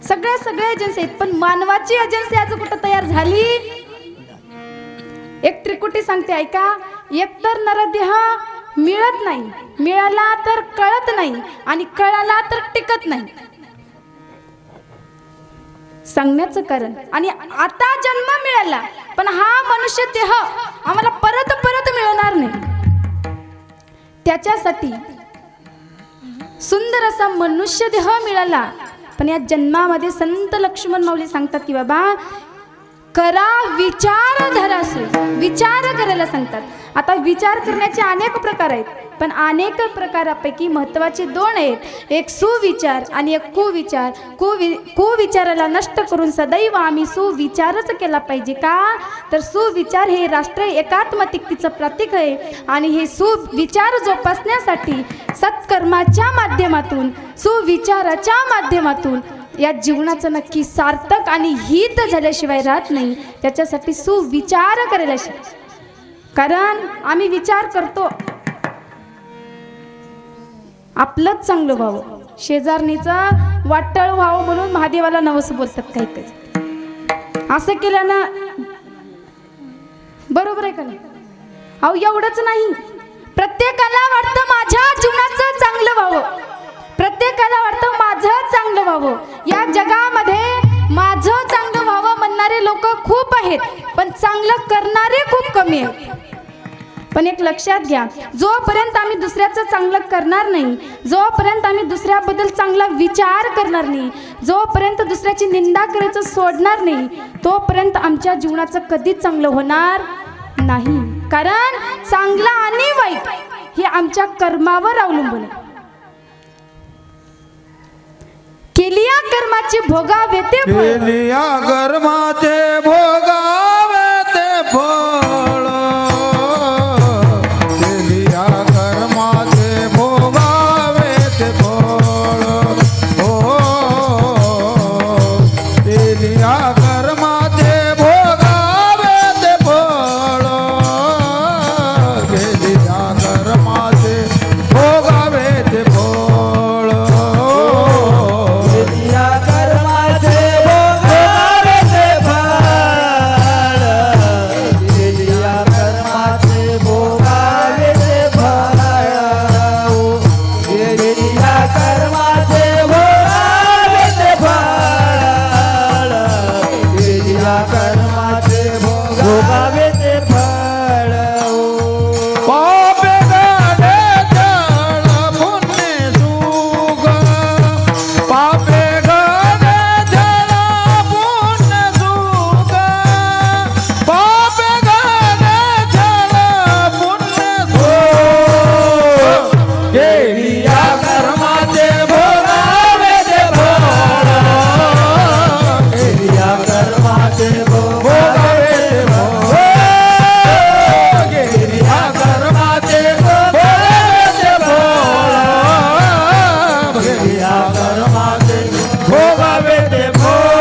सगळ्या एजन्सी आहेत, पण मानवाची एजन्सी आज कुठं तयार झाली? एक त्रिकुटी सांगते ऐका, एकतर नरदेह मिळत नाही, मिळाला तर कळत नाही, आणि कळाला तर टिकत नाही. सांगण्याचं कारण, आणि आता जन्म मिळाला, पण हा मनुष्य देह आम्हाला परत मिळणार नाही. त्याच्यासाठी सुंदर असा मनुष्य देह मिळाला, पण या जन्मामध्ये संत लक्ष्मण माऊली सांगतात की बाबा करा विचार धरासू, विचार करायला सांगतात. आता विचार करण्याचे अनेक प्रकार आहेत, पण अनेक प्रकारापैकी महत्त्वाचे दोन आहेत, एक सुविचार आणि एक कुविचार. कुविचाराला नष्ट करून सदैव आम्ही सुविचारच केला पाहिजे. का तर सुविचार हे राष्ट्र एकात्मतिकतेचं प्रतीक आहे, आणि हे सुविचार जोपासण्यासाठी सत्कर्माच्या माध्यमातून, सुविचाराच्या माध्यमातून या जीवनाचं नक्की सार्थक आणि हित झाल्याशिवाय राहत नाही. त्याच्यासाठी सुविचार करायला शिक, कारण आम्ही विचार करतो आपलंच चांगलं व्हावं, शेजारणीचं वाटळ व्हावं म्हणून महादेवाला नवस बोलतात काही काही. असं केल्यानं बरोबर आहे का नाही? अहो एवढंच नाही, प्रत्येकाला वाटतं माझ्या जीवनाचं चांगलं व्हावं, प्रत्येकाला वाटतं माझं चांगलं व्हावं. या जगामध्ये माझं चांगलं व्हावं म्हणणारे लोक खूप आहेत, पण चांगलं करणारे खूप कमी आहेत. पण एक लक्षात घ्या, जोपर्यंत आम्ही दुसऱ्याचं चांगलं करणार नाही, जोपर्यंत आम्ही दुसऱ्याबद्दल चांगला विचार करणार नाही, जोपर्यंत दुसऱ्याची निंदा करायचं सोडणार नाही, तोपर्यंत आमच्या जीवनाचं कधीच चांगलं होणार नाही. कारण चांगला आणि वाईट हे आमच्या कर्मावर अवलंबून आहे. केलिया कर्माचे भोगावे ते फळ, केलिया कर्माचे भोगावे ते फळ, केलिया कर्माचे भोगावे ते फळ, हो केलिया कर्माचे भोगावे ते फळ, केलिया कर्माचे भोगावे ते फळ, या कर्माचे भोगावे ते फळ, या कर्माचे भोगावे ते फळ, या कर्माचे भोगावे ते फळ, या कर्माचे भोगावे ते फळ. पापे गाडे जळ पुण्य सुख, पापे गाडे जळ पुण्य सुख, पापे गाडे जळ पुण्य सुख, केलिया कर्माचे भोगावे ते फळ, केलिया कर्माचे भोगावे ते फळ, केलिया कर्माचे भोगावे ते फळ, केलिया कर्माचे भोगावे ते फळ.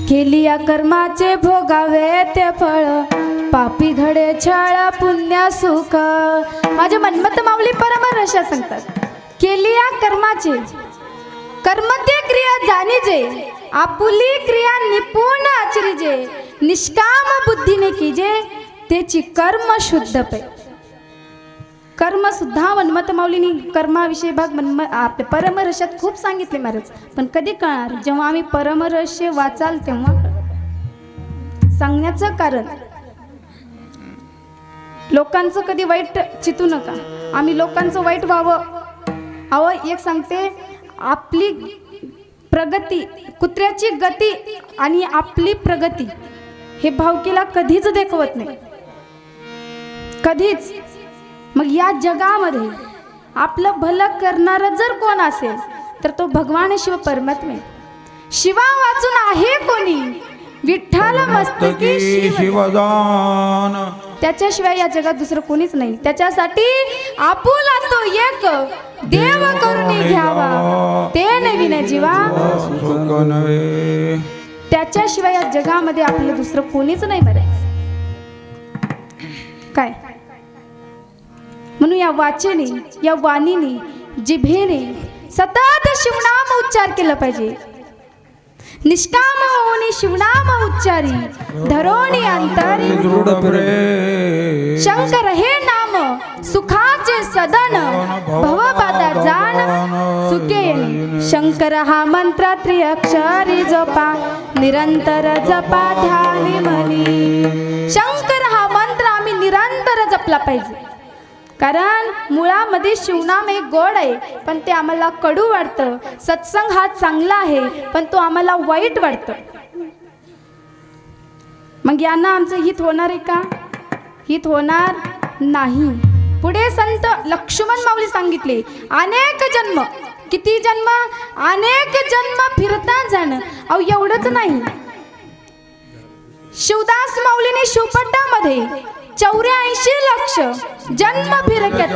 केलिया कर्माचे भोगावे ते फळ, पापी घडे छळ पुण्य सुख. माझे मनमत माऊली परमरशा सांगतात, केलिया कर्माचे कर्म ते क्रिया जाणीजे, आपुली क्रिया निपुण आचरीजे, निष्काम बुद्धीने कीजे, त्याची कर्म शुद्ध पे. कर्म सुद्धा मनमत माऊलीनी कर्माविषयी भाग आपल्या परमरशात खूप सांगितले महाराज, पण कधी कळणार? जेव्हा आम्ही परमरहस्य वाचाल तेव्हा. सांगण्याचं कारण लोकांचं कधी वाईट चितू नका. आम्ही लोकांचं वाईट व्हावं. अहो एक सांगते, आपली प्रगती, कुत्र्याची गती आणि आपली प्रगती हे भावकीला कधीच देखवत नाही, कधीच. मग या जगामध्ये आपलं भलं करणारं जर कोण असेल तर तो भगवान शिव परमात्मा. शिवा वाचून आहे कोणी, विठ्ठल मस्तकी शिव. शिवदान त्याच्याशिवाय या जगात दुसरं कोणीच नाही. त्याच्यासाठी आपुला तो एक देव करून घ्यावा, ते नवीन जीवा. सुख नव्हे. त्याच्याशिवाय या जगामध्ये आपलं दुसरं कोणीच नाही बरं काय. म्हणून या वाचेने, या वाणीने, जिभेने सतत शिवनाम उच्चार केलं पाहिजे. निष्काम होऊन शिवनाम उच्चारी, धरोणी अंतरी दृढ प्रेम. शंकर हे नाम सुखाचे सदन, भवबाधा जाण सुखे येणे. शंकर हा मंत्र त्रिअक्षरी जपा, निरंतर जपा ध्यानी मनी. शंकर हा मंत्र आम्ही निरंतर जपला पाहिजे. कारण मुळामध्ये शिवनाम एक गोड आहे, पण ते आम्हाला कडू वाटतं. सत्संग हा चांगला आहे, पण तो आम्हाला वाईट वाटतं. मग यांना आमचं हित होणार आहे का? हित होणार नाही. पुढे संत लक्ष्मण माऊली सांगितले, अनेक जन्म, किती जन्म? अनेक जन्म फिरता जाणं. अहो एवढंच नाही, शिवदास माऊलीने शिवपट्टामध्ये 84 लक्ष जन्म फिरक्यात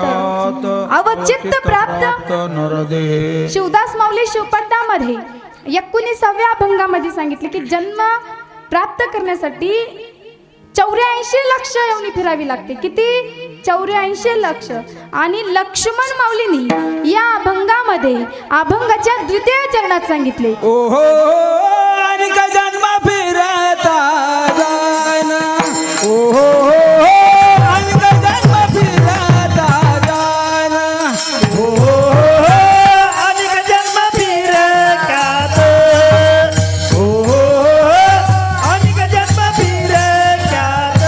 अवचित्त प्राप्त. शिवदास माऊली शिवपट्टामध्ये 19व्या अभंगामध्ये सांगितले की जन्म प्राप्त करण्यासाठी 84 लक्ष येऊन फिरावी लागते. किती? 84 लक्ष. आणि लक्ष्मण माऊलींनी या अभंगामध्ये अभंगाच्या द्वितीय चरणात सांगितले, ओहो आणि का जन्म फिरता जाण. ओहो आणि का जन्म फिरता जाण. ओहो आणि का जन्म फिरक्यात. ओहो आणि का जन्म फिरक्यात.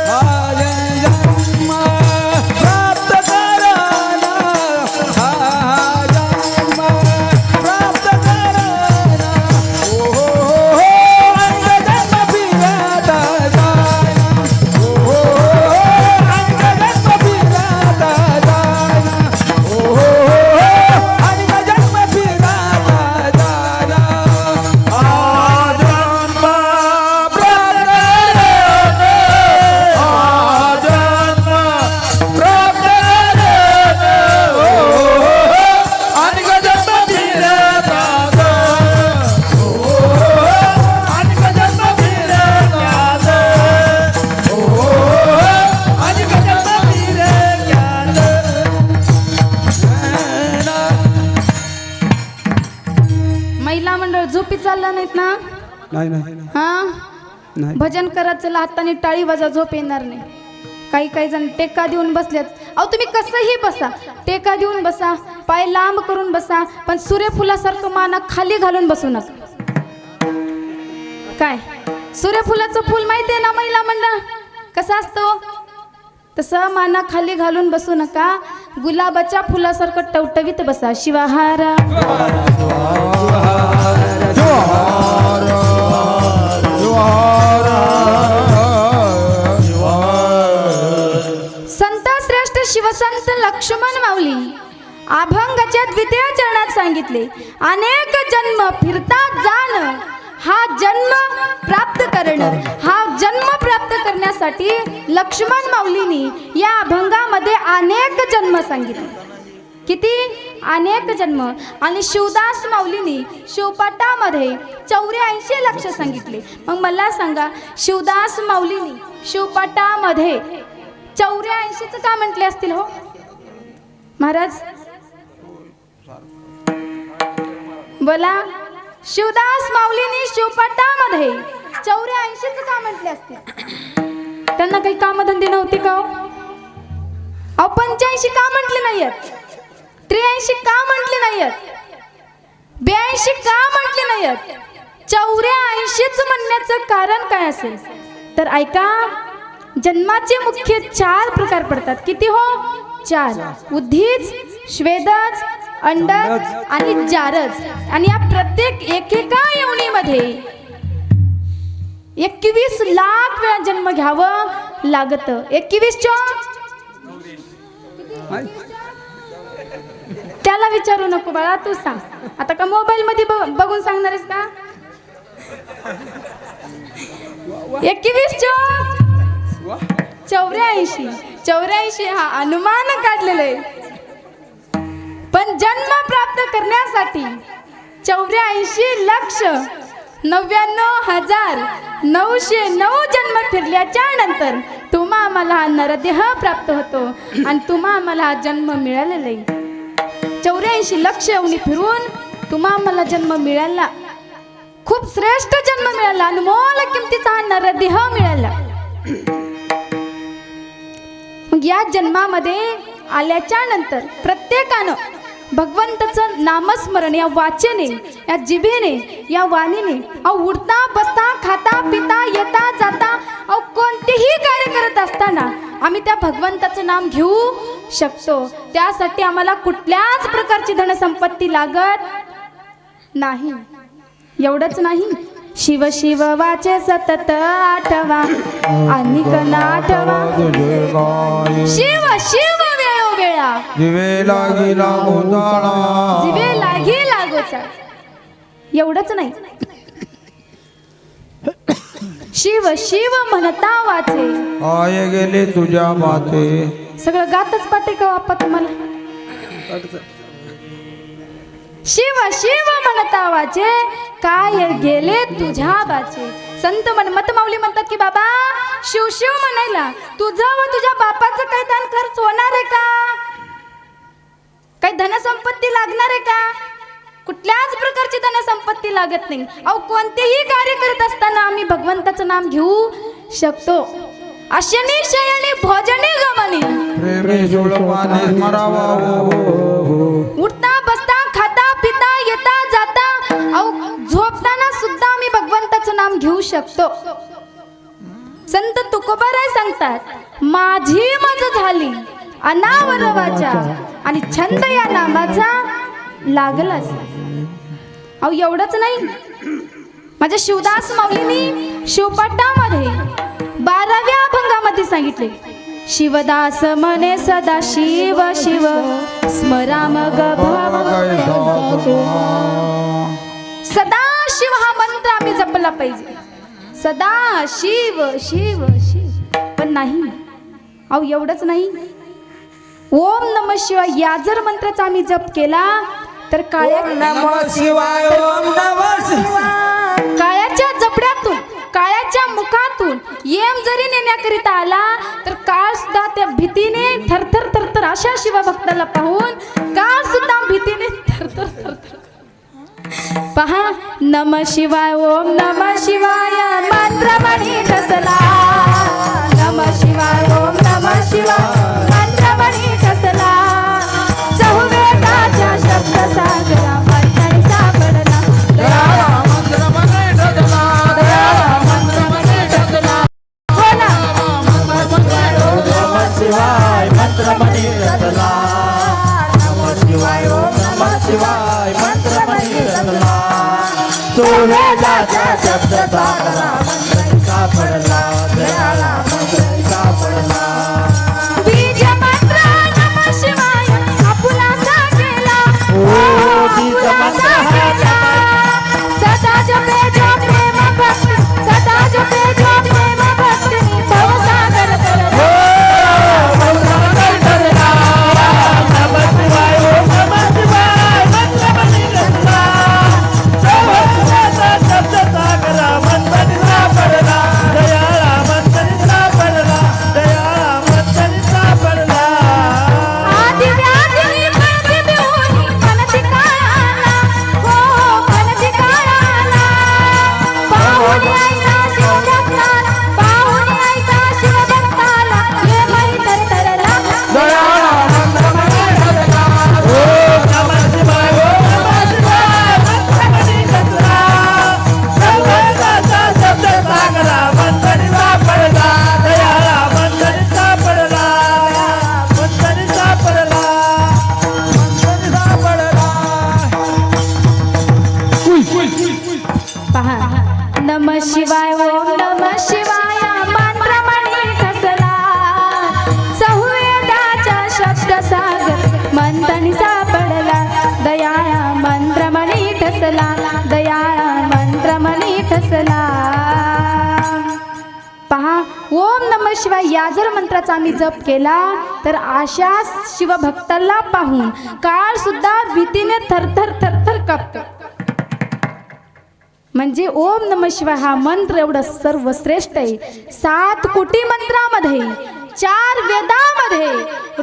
हा जन्म प्राप्त कराना. हा जन्म प्राप्त कराना. ओहो आणि का जन्म फिरता जाण. ओहो आणि का जन्म फिरता जाण. ओहो आणि का जन्म फिरता जाण. हा जन्म प्राप्त कराना. हा जन्म प्राप्त कराना. ओहो आणि का जन्म फिरता जाण. ओहो आणि का जन्म फिरता जाण. ओहो आणि का जन्म फिरता महिला मंडळ झोपी चालला नाहीत ना? नाही नाही हा, नाही. भजन करत चला, हाताने टाळी वाजा, झोप येणार नाही. काही काही जण टेका देऊन बसलेत. अहो तुम्ही कसंही बसा, टेका देऊन बसा, पाय लांब करून बसा, पण सूर्यफुलासारखं माना खाली घालून बसू नका. काय सूर्यफुलाचं फुल माहिती आहे ना महिला मंडळ कसं असतो? तसं माना खाली घालून बसू नका. गुलाबाच्या फुलासारखं टवटवीत बसा. शिवाहारा संत श्रेष्ठ शिवसंत लक्ष्मण माऊली अभंगाच्या द्वितीय चरणात सांगितले, अनेक जन्म फिरता जाण. हा जन्म प्राप्त करणं, हा जन्म प्राप्त करण्यासाठी लक्ष्मण माऊलींनी या अभंगामध्ये अनेक जन्म सांगितले. किती? अनेक जन्म. आणि शिवदास माऊलींनी शिवपाठामध्ये 84 लक्ष सांगितले. मग मला सांगा, शिवदास माऊलींनी शिवपाठामध्ये 84च का म्हटले असतील हो महाराज? बोला. शिवदास माऊलींनी शिवपाठामध्ये 84च का म्हटले असतील? त्यांना काही कामधंदे नव्हते का हो? 85 का म्हटले नाहीयेत? 83 का म्हटले नाहीयेत? 82 का म्हटले नाहीयेत? 84च म्हणण्याचं कारण काय असेल तर ऐका. जन्माचे मुख्य 4 प्रकार पडतात. किती हो? 4. उद्दीज, श्वेदज, अंडज आणि जारज. आणि या प्रत्येक एकेका योनीमध्ये 21 लाख वेळा जन्म घ्यावं लागत. 21 त्याला विचारू नको बाळा, तू सांग. आता का मोबाईल मध्ये बघून सांगणार आहेस का? 21 84 हा अनुमान काढलेला आहे. पण जन्म प्राप्त करण्यासाठी 84,99,909 जन्म फिरल्याच्या नंतर तुम्हा आम्हाला हा नरदेह प्राप्त होतो आणि तुम्हा आम्हाला हा जन्म मिळालेला आहे. 84 लक्ष योनी फिरून तुम्हा आम्हाला जन्म मिळाला. खूप श्रेष्ठ जन्म मिळाला. अनमोल किमतीचा हा नरदेह मिळाला. मग या जन्मामध्ये आल्याच्या नंतर प्रत्येकानं भगवंताचं नामस्मरण या वाचेने, या जिभेने, या वाणीने उठता बसता खाता पिता येता जाता कोणतेही कार्य करत असताना आम्ही त्या भगवंताचं नाम घेऊ शकतो. त्यासाठी आम्हाला कुठल्याच प्रकारची धनसंपत्ती लागत नाही. एवढंच नाही, शिव शिव वाचे सतत आठवा आणि कना आठवा. शिव शिव वेळोवेळा जिवे लागी लागो ताळा. जिवे लागी लागोचा. एवढंच नाही, शिव शिव म्हणता वाचे. आय गेले तुझ्या माते. सगळं गातच पाटे का बाप्पा तुम्हाला? शिव शिव म्हणता वाचे काय गेले तुझ्या बाचे. संत मनमत माऊली म्हणतात की बाबा शिव शिव म्हणायला तुझं व तुझ्या बापाचं काही दान खर्च होणार आहे का? काही धनसंपत्ती लागणार आहे का? कुठल्याच प्रकारची धनसंपत्ती लागत नाही. कोणतेही कार्य करत असताना आम्ही भगवंताचं नाम घेऊ शकतो. अशनी शयनी भोजनी गमनी प्रेमे जोडपाने स्मरावा. उठता बसता खाता पिता येता जाता झोपताना सुद्धा आम्ही भगवंताचं नाम घेऊ शकतो. संत तुकोबाराय सांगतात माझी मज झाली अनावर वाचा आणि छंद या नामाचा लागलाच. एवढंच नाही, माझ्या शिवदास माऊलींनी शिवपाठामध्ये 12व्या अभंगामध्ये सांगितले शिवदास म्हणे सदा शिव शिव स्मराम ग भाव. सदा शिव हा मंत्र आम्ही जपला पाहिजे. सदा शिव शिव शिव. पण नाही, एवढंच नाही, ओम नमः शिवाय या जर मंत्राचा आम्ही जप केला तर नमः शिवाय. ओम नमः शिवाय. काळ्याच्या जबड्यातून काळ्याच्या मुखातून येम जरी नेण्याकरिता आला तर काळ सुद्धा त्या भीतीने थरथर थरथर अशा शिवभक्ताला पाहून काळ सुद्धा भीतीने थरथर थरथर. पहा नमः शिवाय ओम नमः शिवाय मंत्र म्हणी ठसला. नमः शिवाय ओम नमः शिवाय मंत्र म्हणी ठसला. चहुवेदाच्या शब्द सागरा मंत्र सापडला. मंत्र म्हणे ठसला. मंत्र म्हणे ठसला. बोला नमः शिवाय मंत्र म्हणे ठसला. नमः शिवाय ओम नमः शिवाय मंत्र म्हणे ठसला. सुवेदाचा शब्द सागरा मंत्र सापडला. दयाला मंत्र सापडला. बीज मंत्र नमः शिवाय आपुलासा केला. आपुलासा केला. सदा जपे जो प्रेम भक्ती सदा जपे जो प्रेम भक्ती भवसागर तरला. नमः शिवाय ओम नमः शिवाय मंत्र म्हणी ठसला. शब्द सागरा मंत्र नमः शिवाय या जर मंत्राचा आम्ही जप केला तर अशा शिवभक्ताला पाहून काळ सुद्धा भीतीने थरथर थरथर कापतो. म्हणजे ओम नमः शिवाय हा मंत्र एवढा सर्वश्रेष्ठ आहे. 7 कोटी मंत्रामध्ये 4 वेदामध्ये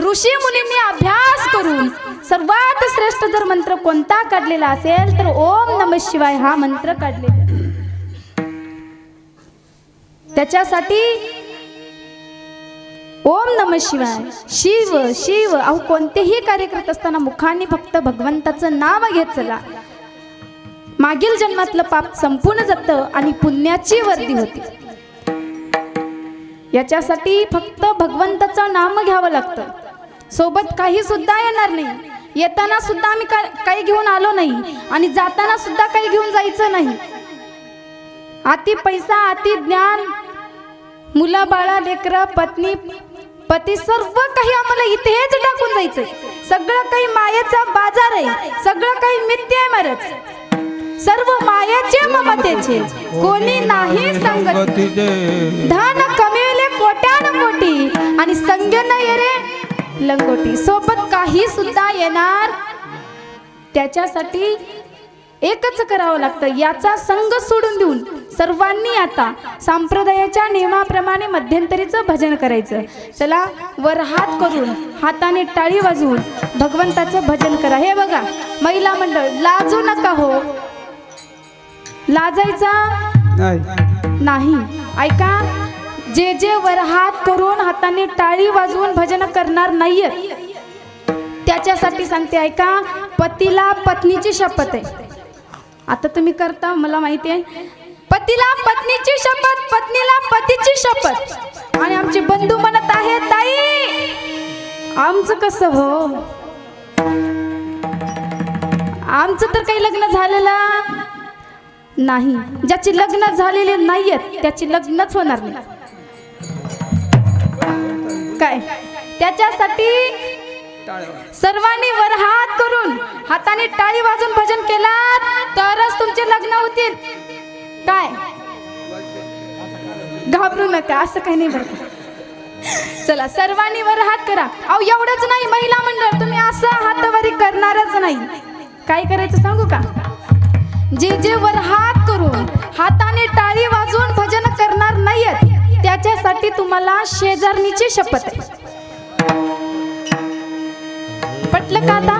ऋषी मुनींनी अभ्यास करून सर्वात श्रेष्ठ जर मंत्र कोणता काढलेला असेल तर ओम नमः शिवाय हा मंत्र काढलेला. त्याच्यासाठी ओम नमः शिवाय शिव शिव अहो कोणतेही कार्य करत असताना मुखाने फक्त भगवंताचं नाव घेत चला. मागील जन्मातलं पाप संपून जातं आणि पुण्याची वर्दी होती. याच्यासाठी फक्त भगवंताचं नाम घ्यावं लागतं. सोबत काही सुद्धा येणार नाही. येताना सुद्धा आम्ही काही घेऊन आलो नाही आणि जाताना सुद्धा काही घेऊन जायचं नाही. अति पैसा अति ज्ञान मुलं बाळा लेकरं पत्नी पती सर्व काही आम्हाला इथेच टाकून जायचंय. सगळं काही मायेचा बाजार आहे. सगळं काही मिथ्या आहे महाराज. सर्व मायाचे ममतेचे कोणी नाही सांगत. धन कमिवले कोट्यान कोटी आणि संग न येरे लंगोटी. सोबत काही सुद्धा येणार. त्याच्यासाठी एकच करावं लागतं. याचा संग सोडून देऊन सर्वांनी आता संप्रदायाच्या नियमाप्रमाणे मध्यंतरीचं भजन करायचं. चला वर हात करून हाताने टाळी वाजवून भगवंताचं भजन करा. हे बघा महिला मंडळ लाजू नका हो. लाजायचा नाही. ऐका जे जे वर हात करून हाताने टाळी वाजवून भजन करणार नाहीये त्याच्यासाठी सांगते ऐका. पतीला पत्नीची शपथ आहे. आता तुम्ही करता मला माहिती आहे. पतीला पत्नीची शपथ पत्नीला पतीची शपथ. आणि आमचे बंधू म्हणत आहे ताई आमचं कसं हो. आमचं तर काही लग्न झालेलं नाही. ज्याची लग्न झालेले नाहीयेत त्याची लग्नच होणार नाही. काय त्याच्यासाठी सर्वांनी वर हात करून हाताने टाळी वाजून भजन केलात तरच तुमचे लग्न होतील. काय घाबरू नका असं काही नाही बरं. चला सर्वांनी वर हात करा. अहो एवढंच नाही महिला मंडळ तुम्ही असं हातवारी करणारच नाही. काय करायचं सांगू का. जे जे वर हात करून हाताने टाळी वाजवून भजन करणार नाहीयेत त्याच्यासाठी तुम्हाला शेजारणीची शपथ आहे. पटलं का आता.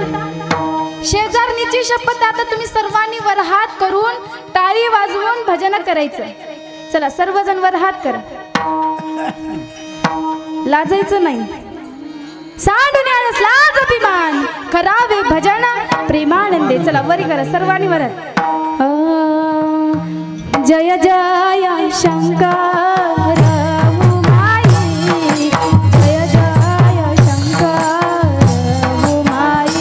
शेजारणीची शपथ. आता तुम्ही सर्वांनी वर हात करून टाळी वाजवून भजन करायचं. चला सर्वजण वर हात करा. लाजायचं नाही. सांडण्यास लाज अभिमान करावे भजन प्रेमानंदे. चला वरी करा सर्वांनी वर. जय जय शंकर उमाई. जय जय शंकर उमाई.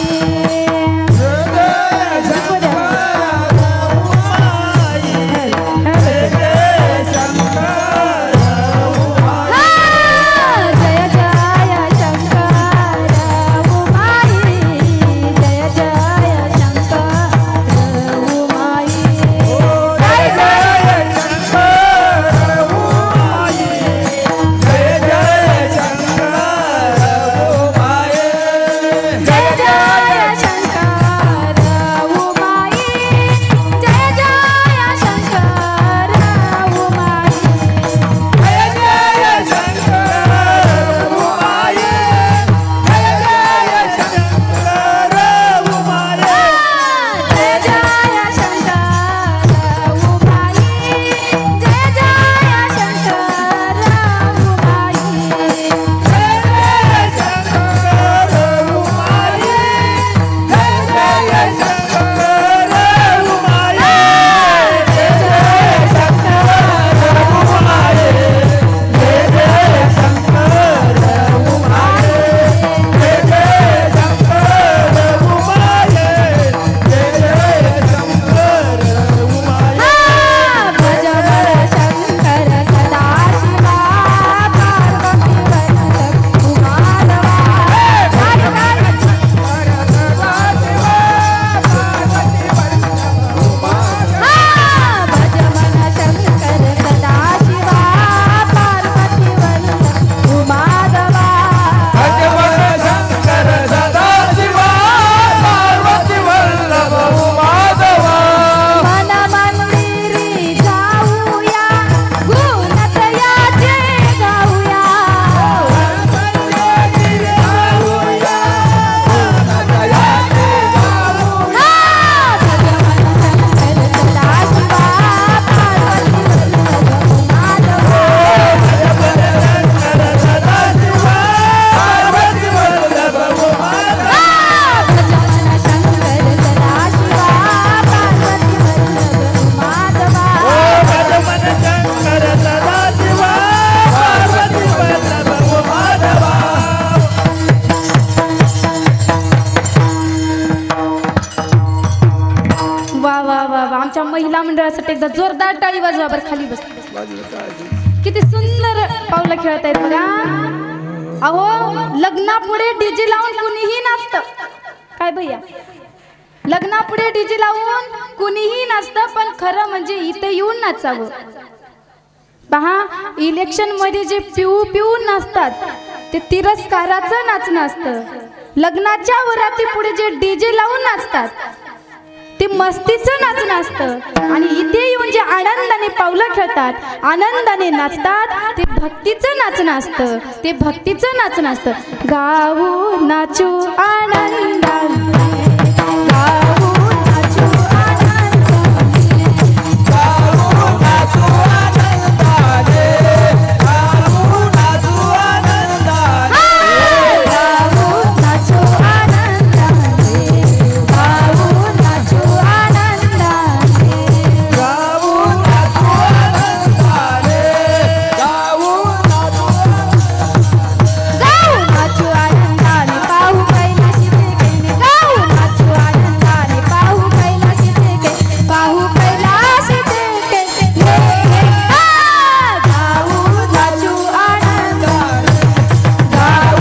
मंडळासाठी एकदा जोरदार टाळी वाजवा बरं. खाली बस. किती सुंदर पावलं खेळत आहेत बघा. अहो लग्नापुढे डीजे लावून कुणीही नाचतं. काय भैया, लग्नापुढे डीजे लावून कुणीही नाचतं, पण खरं म्हणजे इथे येऊन नाचावं. पहा, इलेक्शन मध्ये जे पिऊन नाचतात ते तिरस्काराचं नाचणं असतं. लग्नाच्या वराती पुढे जे डीजे लावून नाचतात ते मस्तीचं नाचणं असतं. आणि इथे येऊन जे आनंदाने पावलं खेळतात, आनंदाने नाचतात, ते भक्तीचं नाचणं असतं. ते भक्तीचं नाचणं असतं. गाऊ नाचू आनंदाने, गाऊ नाचू आनंदाने, गाऊ नाचू आनंदाने, गाऊ नाचू आनंदाने, गाऊ नाचू आनंदाने, गाऊ नाचू आनंदाने. गाऊ नाचू आनंदाने, गाऊ गाऊ नाचू आनंदाने, पाहू कैलाशी देखेने. गाऊ नाचू आनंदाने, पाहू कैलाशी देखेने, पाहू कैलाशी देखेने. गाऊ नाचू आनंदाने, गाऊ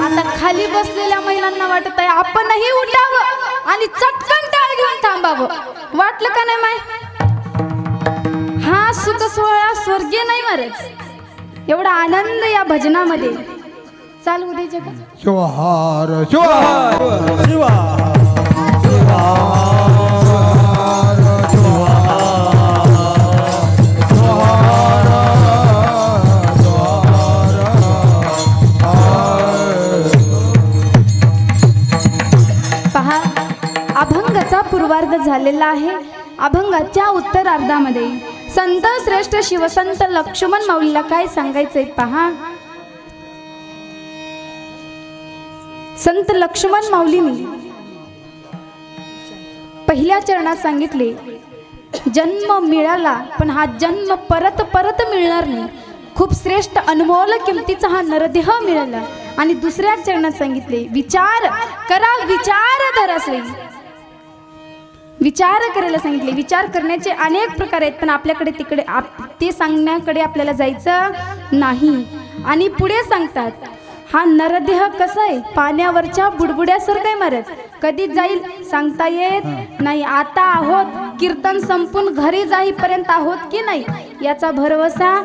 आता खाली बसलेल्या महिलांना वाटत आहे आपणही उठावं आणि चटकन टाळ घेऊन थांबावं. वाटलं का नाही माय? हा सुख सोहळा स्वर्गीय नाही महाराज. एवढा आनंद या भजनामध्ये चालू द्यायचे का? जोहार जोहार पहा, अभंगाचा पूर्वार्ध झालेला आहे. अभंगाच्या उत्तरार्धामध्ये संत श्रेष्ठ शिवसंत लक्ष्मण माऊलीला काय सांगायचंय पहा. संत लक्ष्मण माऊलींनी पहिल्या चरणात सांगितले, जन्म मिळाला पण हा जन्म परत परत मिळणार नाही. खूप श्रेष्ठ अनमोल किमतीचा हा नरदेह मिळाला. आणि दुसऱ्या चरणात सांगितले, विचार करा, विचार धरासई. विचार करायला सांगितले. विचार करण्याचे अनेक प्रकार आहेत, पण आपल्याकडे तिकडे ते सांगण्याकडे आपल्याला जायचं नाही. आणि पुढे सांगतात, हा नरदेह कसा आहे, पाण्यावरच्या बुडबुड्यासारखं आहे महाराज. कधी जाईल सांगता येत नाही. आता आहोत, कीर्तन संपून घरी जाईपर्यंत आहोत की नाही याचा भरवसा.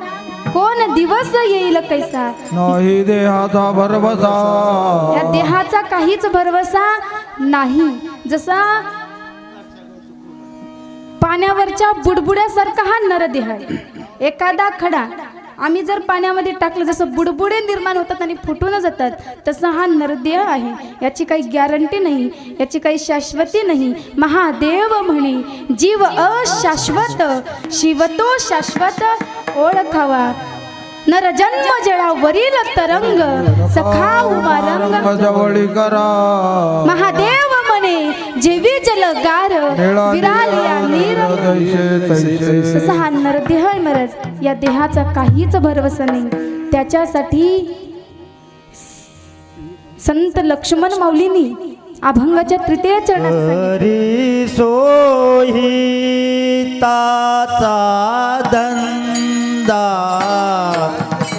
कोण दिवस येईल कैसा, नाही देहाचा भरवसा, या देहाचा काहीच भरवसा नाही. जसा पाण्यावरच्या बुडबुड्यासारखा हा नरदेह आहे. एखादा खडा आम्ही जर पाण्यामध्ये टाकलं, जसं बुडबुडे निर्माण होतात आणि फुटून जातात, तसं हा नरदेह आहे. याची काही गॅरंटी नाही, याची काही शाश्वती नाही. महादेव म्हणे, जीव अशाश्वत, शिव तो शाश्वत ओळखावा. नरजन्म जळावरील तरंग, सखा उभा रंग जवळी करा. महादेव म्हणे, जेवी जलगार, विरालिया नीर. तसा हा नरदेह आहे महाराज. या देहाचा काहीच भरवसा नाही. त्याच्यासाठी संत लक्ष्मण माऊलींनी अभंगाच्या तृतीय चरणात सांगितले, सोही ताचा धंदा,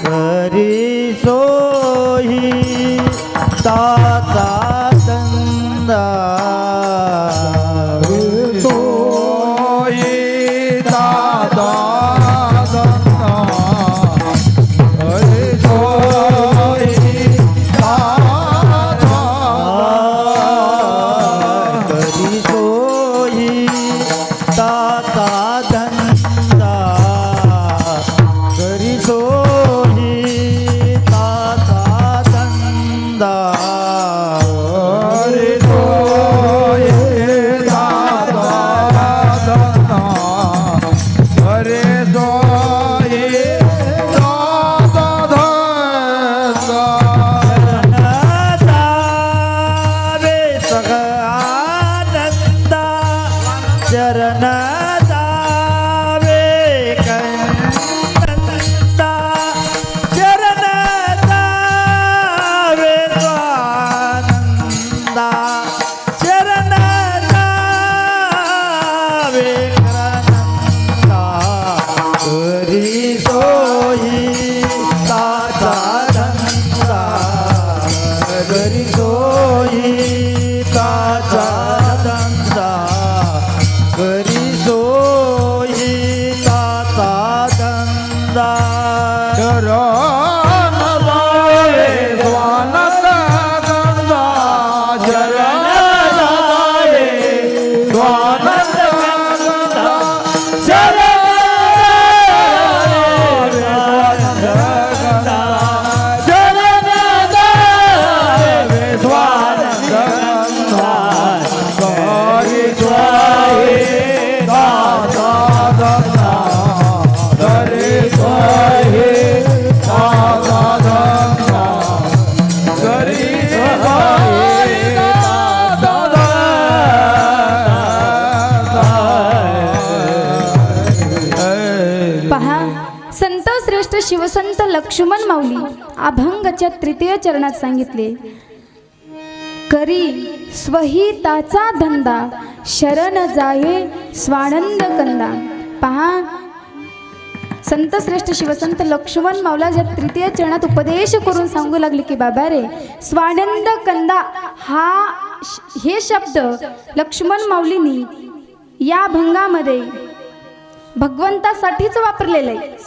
करी सोही ताचा धंदा. सोई दादा दत्ता, हरी सोई दादा, करी सोही ताचा धंदा, करी सोही ताचा धंदा. लक्ष्मण माऊली अभंगाच्या तृतीय चरणात सांगितले, करी स्वहिताचा धंदा शरण जाये स्वानंद कंदा. पहा, संत श्रेष्ठ शिवसंत लक्ष्मण माऊला ज्या तृतीय चरणात उपदेश करून सांगू लागले की बाबा रे, स्वानंद कंदा हे शब्द लक्ष्मण माऊलींनी या अभंगामध्ये भगवंतासाठीच वापरलेलं आहे.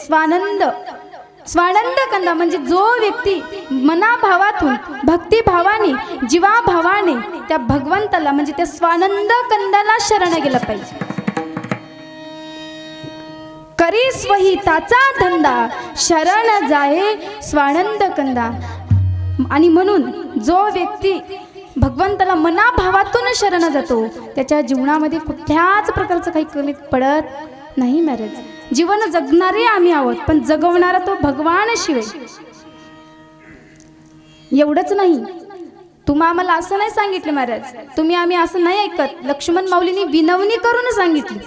स्वानंद कंदा म्हणजे जो व्यक्ती मनाभावातून भक्तिभावाने जीवाभावाने त्या भगवंताला म्हणजे त्या स्वानंद कंदाला शरण गेलं पाहिजे. करी स्वहिताचा धंदा शरण जाये स्वानंद कंदा. आणि म्हणून जो व्यक्ती भगवंताला मनाभावातून शरण जातो त्याच्या जीवनामध्ये कुठल्याच प्रकारचं काही कमी पडत नाही महाराज. जीवन जगणारे आम्ही आहोत पण जगवणारा तो भगवान शिव. एवढंच नाही, तुम्ही आम्हाला असं नाही सांगितलं महाराज, तुम्ही आम्ही असं नाही ऐकत. लक्ष्मण माऊलींनी विनवणी करून सांगितली,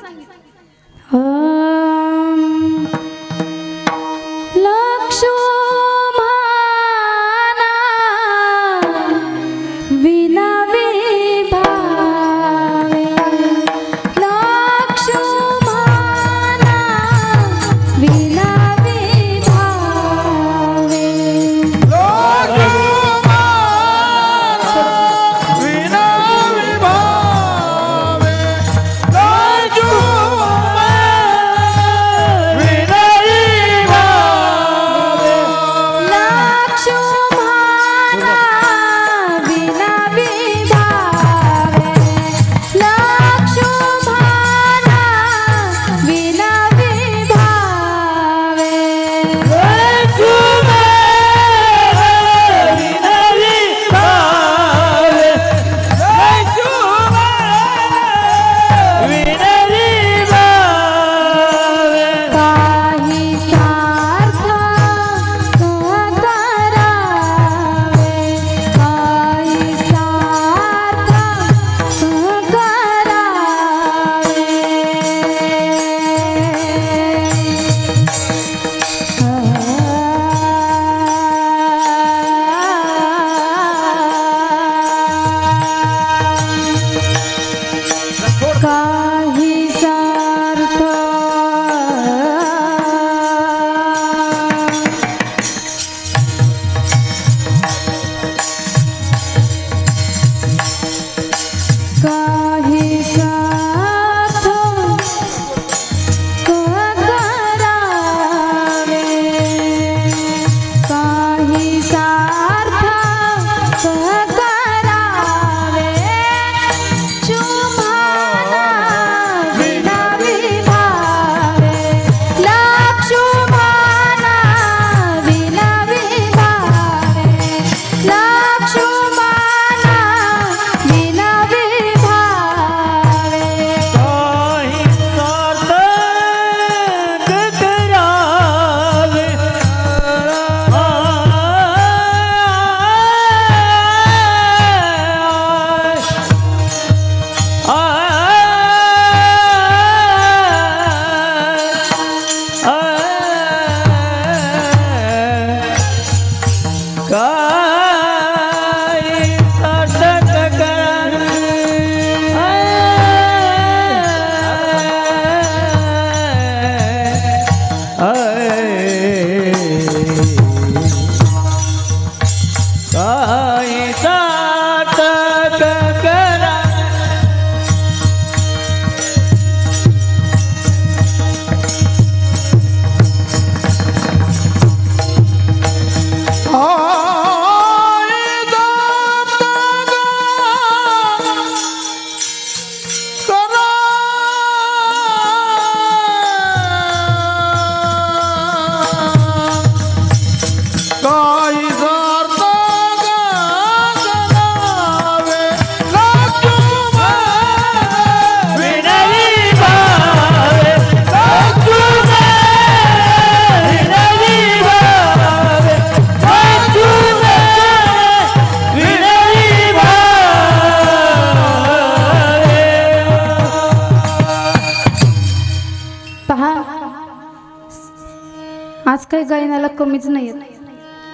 कमीच नाही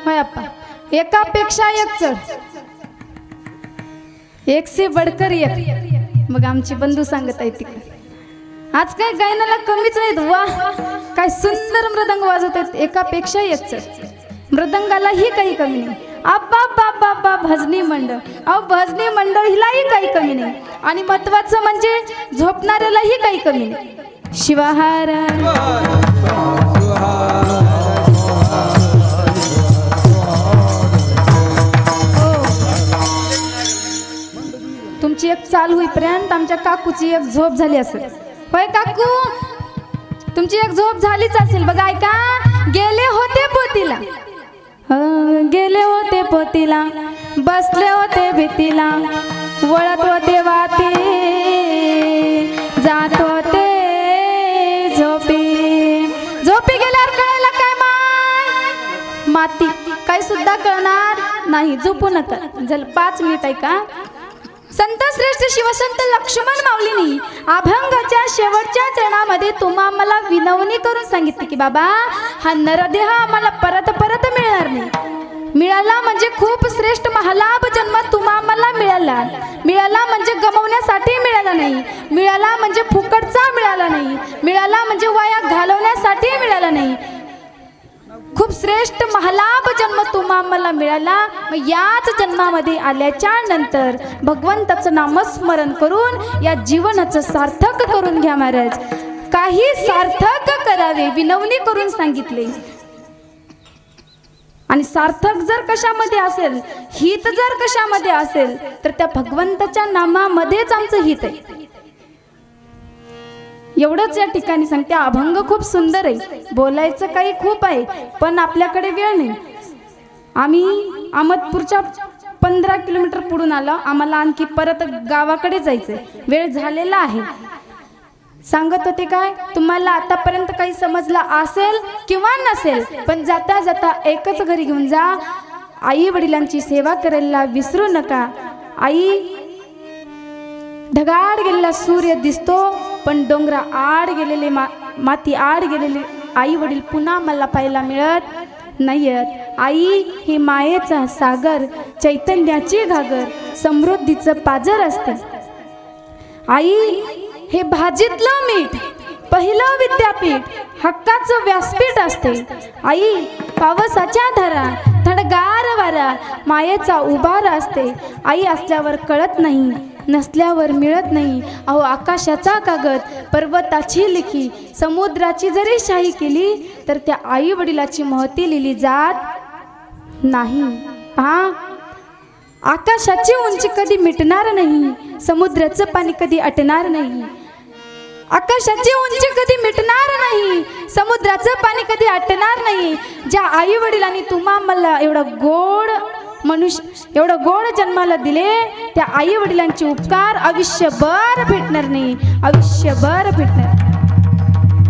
होय आप्पा, एकापेक्षा एक चढ, एक से बढ़कर एक. मग आमची बंधू सांगत आहे तिकडे आज काय गायनाला कमीच नाहीत. वा काय सुंदर मृदंग वाजवत आहेत, एकापेक्षा एक चढ. मृदंगालाही काही कमी नाही. आप्पा बाबा बा भजनी मंडळ, अहो भजनी मंडळ हिलाही काही कमी नाही. आणि महत्वाचं म्हणजे झोपणाऱ्यालाही काही कमी नाही. शिवाहारा तुमची एक चाल होईपर्यंत आमच्या काकूची एक झोप झाली असेल. होय काकू, तुमची एक झोप झालीच असेल बघा. ऐका, गेले होते पोतीला, गेले होते पोतीला, बसले होते भीतीला, वळत होते वाटे, जात होते झोपी. झोपी गेल्यावर कळायला काय माय माती, काही सुद्धा कळणार नाही. झोपू नका. जल 5 मिनिट ऐका. संत श्रेष्ठ शिवसंत लक्ष्मण माऊलींनी अभंगाच्या शेवटच्या चरणामध्ये तुम्हा आम्हाला विनवणी करून सांगितली की बाबा, हा नरदेह आम्हाला परत परत मिळणार नाही. मिळाला म्हणजे खूप श्रेष्ठ महालाभ जन्म तुम्हा आम्हाला मिळाला. मिळाला म्हणजे गमवण्यासाठी मिळाला नाही. मिळाला म्हणजे फुकटचा मिळाला नाही. मिळाला म्हणजे वाया घालवण्यासाठी मिळाला नाही. खूप श्रेष्ठ महालाभ जन्म तुम्हा आम्हाला मिळाला. मग याच जन्मामध्ये आल्याच्या नंतर भगवंताचं नामस्मरण करून या जीवनाचं सार्थक करून घ्या महाराज. काही सार्थक करावे विनवणी करून सांगितले. आणि सार्थक जर कशामध्ये असेल, हित जर कशामध्ये असेल, तर त्या भगवंताच्या नामामध्येच आमचं हित आहे. एवढंच या ठिकाणी सांगते. अभंग खूप सुंदर आहे, बोलायचं काही खूप आहे, पण आपल्याकडे वेळ नाही. आम्ही अहमदपूरच्या 15 किलोमीटर पुढून आलो. आम्हाला आणखी परत गावाकडे जायचंय, वेळ झालेला आहे. सांगत होते काय, तुम्हाला आतापर्यंत काही समजलं असेल किंवा नसेल, पण जाता जाता एकच घरी घेऊन जा, आई वडिलांची सेवा करायला विसरू नका. आई, ढगाड गेलेला सूर्य दिसतो, पण डोंगरा आड गेलेले माती आड गेलेले आई वडील पुन्हा मला पाहायला मिळत नाहीयेत. आई ही मायेचा सागर, चैतन्याची घागर, समृद्धीचं पाजर असते. आई हे भाजीतलं मीठ, पहिलं विद्यापीठ, हक्काचं व्यासपीठ असते. आई पावसाच्या धारा, थंडगार वारा, मायेचा उभारा असते. आई असल्यावर कळत नाही, नसल्यावर मिळत नाही. अहो आकाशाचा कागद, पर्वताची लिखी, समुद्राची जरी शाही केली, तर त्या आई वडिलाची महती लिहिली जात नाही. पहा, आकाशाची उंची कधी मिटणार नाही, समुद्राचं पाणी कधी आटणार नाही. आकाशाची उंची कधी मिटणार नाही, समुद्राचं पाणी कधी आटणार नाही. ज्या आई वडिलांनी तुम्हा मला एवढा गोड मनुष्य, एवढं गोड जन्माला दिले, त्या आई वडिलांचे उपकार आयुष्यभर भेटणार नाही, आयुष्यभर भेटणार.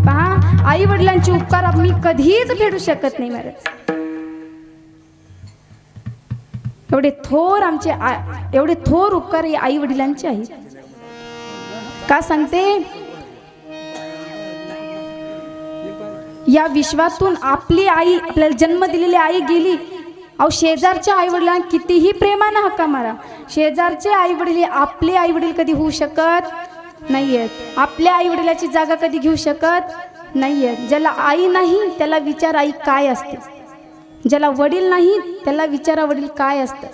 पहा, आई वडिलांचे उपकार आम्ही कधीच फेडू शकत नाही महाराज. एवढे थोर आमचे एवढे थोर उपकार हे आई वडिलांचे आहेत. का सांगते, या विश्वातून आपली आई, आपल्याला जन्म दिलेली आई गेली. अहो शेजारच्या आई वडिलांना कितीही प्रेमानं हक्का मारा, शेजारचे आई वडील आपले आई वडील कधी होऊ शकत नाहीयेत. आपल्या आई वडिलाची जागा कधी घेऊ शकत नाहीयेत. ज्याला आई नाही त्याला विचार आई काय असते, ज्याला वडील नाही त्याला विचारा वडील काय असतं.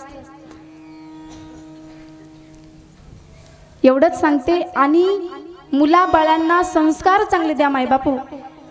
एवढंच सांगते. आणि मुलाबाळांना संस्कार चांगले द्या मायबापू,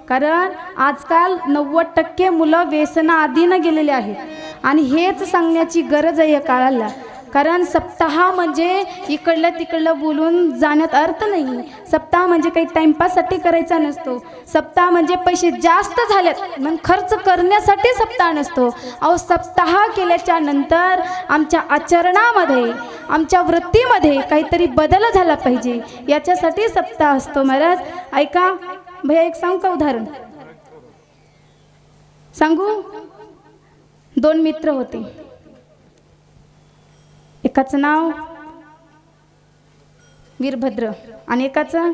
कारण आजकाल 90% मुलं व्यसनाधीन गेलेले आहेत. आणि हेच सांगण्याची गरज आहे या काळाला. कारण सप्ताह म्हणजे इकडलं तिकडलं बोलून जाण्यात अर्थ नाही. सप्ताह म्हणजे काही टाइमपाससाठी करायचा नसतो. सप्ताह म्हणजे पैसे जास्त झालेत मग खर्च करण्यासाठी सप्ताह नसतो. अहो सप्ताह केल्याच्या नंतर आमच्या आचरणामध्ये, आमच्या वृत्तीमध्ये काहीतरी बदल झाला पाहिजे, याच्यासाठी सप्ताह असतो महाराज. ऐका भैया, एक सांगू का उदाहरण सांगू. 2 मित्र होते. एकाचं नाव वीरभद्र आणि एकाचं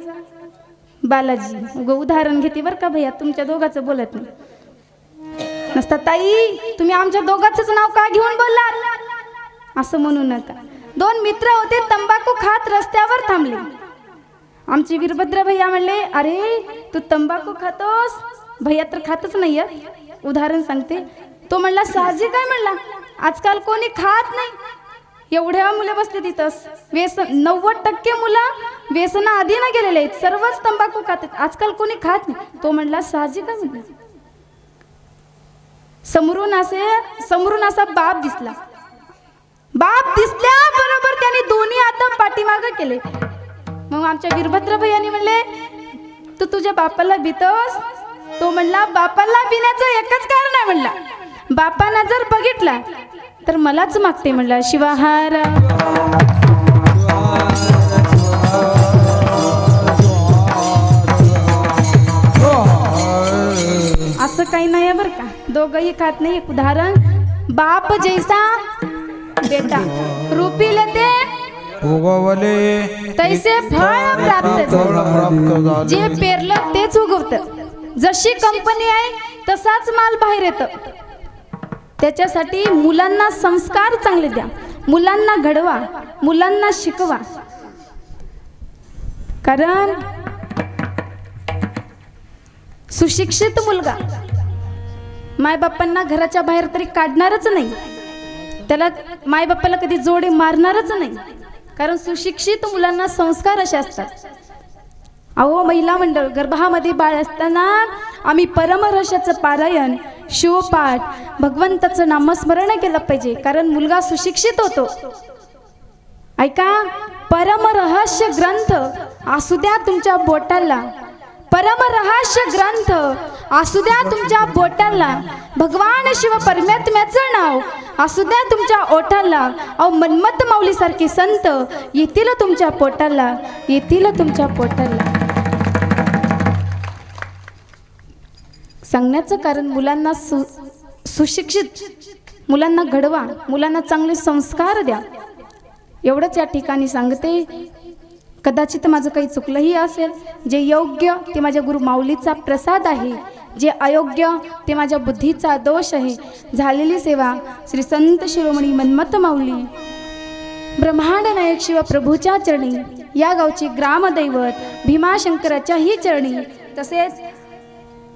बालाजी. उदाहरण घेते बरं का भैया, तुमच्या दोघांचं बोलत नाही. नसता ताई तुम्ही आमच्या दोघांचंच नाव का घेऊन बोललात असं म्हणू नका. 2 मित्र होते तंबाखू खात रस्त्यावर थांबले. आमचे वीरभद्र भैया म्हणले अरे तू तंबाखू खातोस. भैया तर खातच नाही उदाहरण सांगते. तो म्हणला साहजिक काय म्हणला आजकाल कोणी खात नाही. एवढ्या मुलं बसले तिथंच. व्यसन 90% मुलं व्यसना आधी ना गेलेले आहेत. सर्वच तंबाखू खातात. आजकाल कोणी खात नाही. तो म्हणला साहजिक काय म्हणला. समोरून असा बाप दिसला. बाप दिसल्याबरोबर त्याने दोन्ही हात पाठीमागं केले. मग आमच्या वीरभद्र भैयानी म्हणले तू तुझ्या बापाला भीतोस. तो म्हणला बापाला भिण्याचं एकच कारण आहे म्हणला. बापानं जर बघितला तर मलाच मागते म्हणला शिवाहार. असं काही नाही बरं का. दोघंही खात नाही. एक उदाहरण बाप जैसा बेटा रूपी लेते उगवले तैसे फळ प्राप्त झाले. जे पेरलं तेच उगवतं. जशी कंपनी आहे तसाच माल बाहेर येतं. त्याच्यासाठी मुलांना संस्कार चांगले द्या. मुलांना घडवा. मुलांना शिकवा. कारण सुशिक्षित मुलगा मायबापांना घराच्या बाहेर तरी काढणारच नाही. त्याला मायबापाला कधी जोडे मारणारच नाही. कारण सुशिक्षित मुलांना संस्कार असे असतात. अहो महिला मंडळ गर्भामध्ये बाळ असताना आम्ही परमरहस्याचं पारायण शिवपाठ भगवंताचं नामस्मरण केलं पाहिजे. कारण मुलगा सुशिक्षित होतो. ऐका परमरहस्य ग्रंथ असू द्या तुमच्या बोटाला. परमरहस्य ग्रंथ असू द्या तुमच्या बोटाला. भगवान शिव परमात्म्याचं नाव असू द्या तुमच्या ओठाला. अहो मन्मथ माऊलीसारखे संत येतील तुमच्या पोटाला. येतील तुमच्या पोटाला. सांगण्याचं कारण मुलांना सुशिक्षित मुलांना घडवा. मुलांना चांगले संस्कार द्या. एवढंच या ठिकाणी सांगते. कदाचित माझं काही चुकलंही असेल. जे योग्य ते माझ्या गुरु माऊलीचा प्रसाद आहे. जे अयोग्य ते माझ्या बुद्धीचा दोष आहे. झालेली सेवा श्री संत शिरोमणी मन्मथ माऊली ब्रह्मांड नायक शिव प्रभूच्या चरणी. या गावची ग्रामदैवत भीमाशंकराच्याही चरणी. तसेच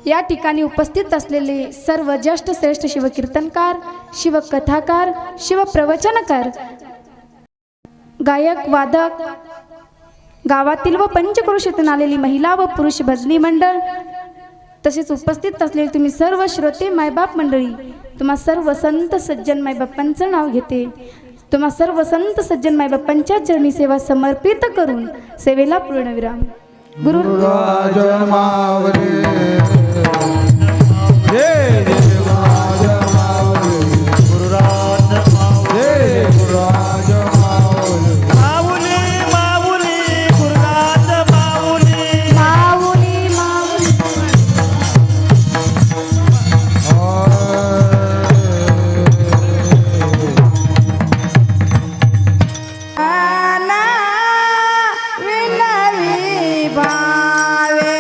या ठिकाणी उपस्थित असलेले सर्व ज्येष्ठ श्रेष्ठ शिवकीर्तनकार शिवकथाकार शिवप्रवचनकार गायक वादक गावातील व पंचक्रोशीतून आलेली महिला व पुरुष भजनी मंडळ तसेच उपस्थित असलेले तुम्ही सर्व श्रोते मायबाप मंडळी. तुम्हा सर्व संत सज्जन मायबापांचं नाव घेते. तुम्हा सर्व संत सज्जन मायबापांच्या चरणी सेवा समर्पित करून सेवेला पूर्णविराम. गुरु विनवी भावे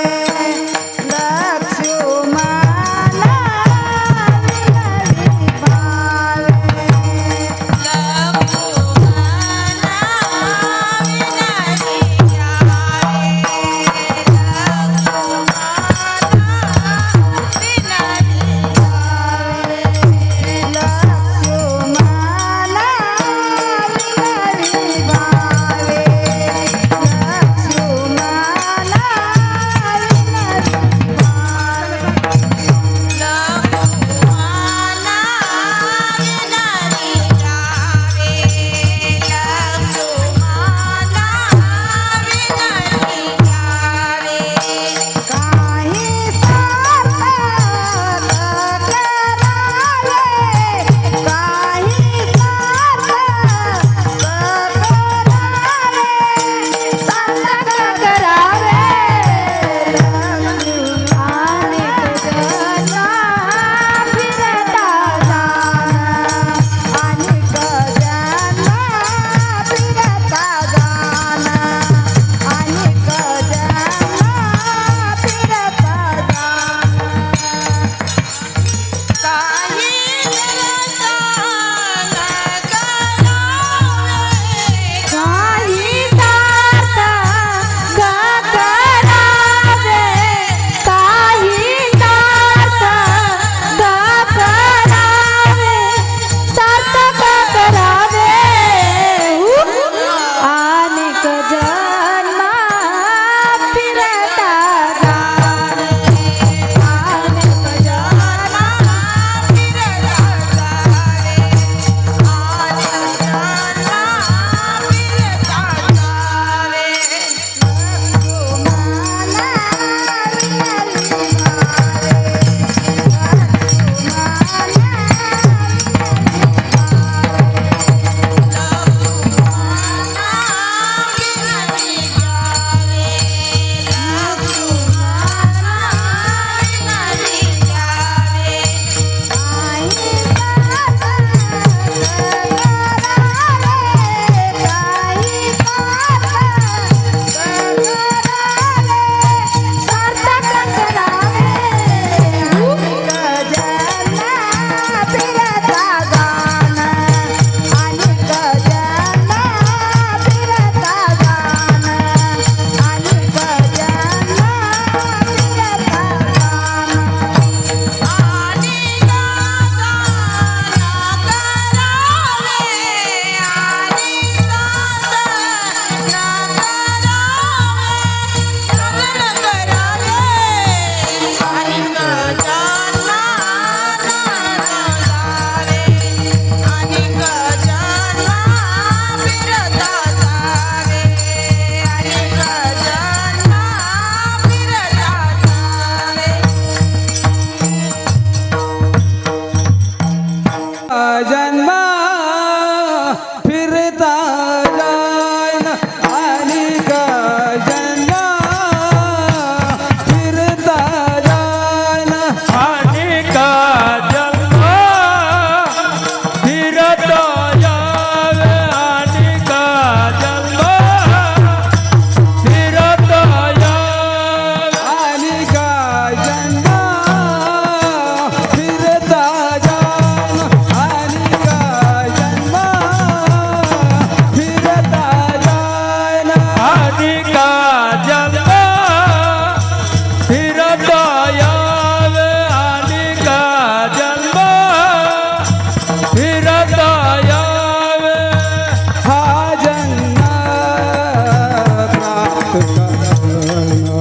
जन्म फिरता जाईन अनेक जन्म फिरता जाईन अनेक जन्म फिरत यावे अनेक जन्म फिरत यावे अनेक जन्म फिरता जाईन अनेक जन्म फिरता जाईन अनेक जन्म फिरत यावे अनेक जन्म फिरत यावे हा जन्म प्राप्त करणं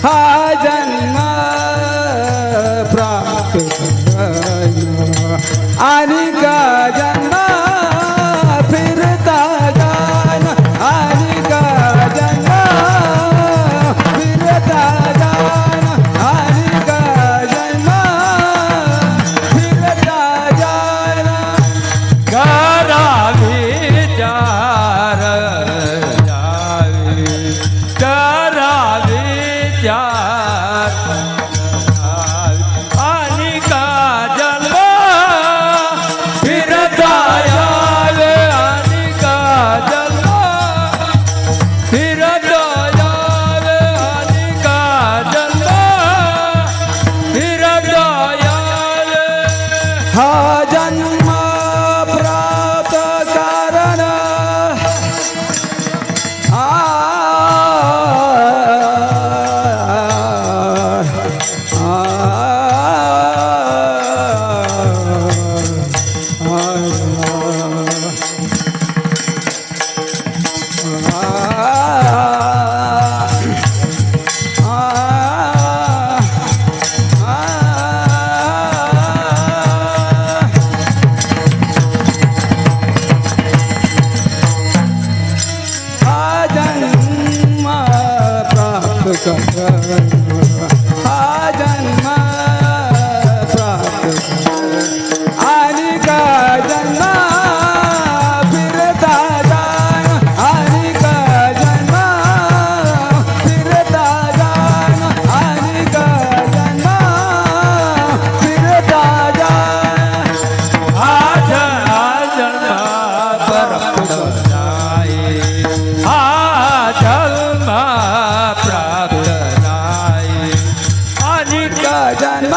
हा जन्म प्राप्त करणं अनेक जन्म फिरता जाणं अनेक जन्म फिरता जाणं अनेक जन्म फिरता जाणं करावी चार जावी करावी चार अनेक जन्म फिरता यावे अनेक जन्म फिरत यावे अनेक जन्म फिरत यावे हा जन्म प्राप्त कारण हा जन्म प्राप्त करणं हा जन्म प्राप्त करणं अनेक जन्म फिरता जाणं अनेक जन्म फिरता जाणं अनेक जन्म फिरता जाणं आज जन्म प्राप्त नाही हा जन्म प्राप्त नाही अनेक जन्म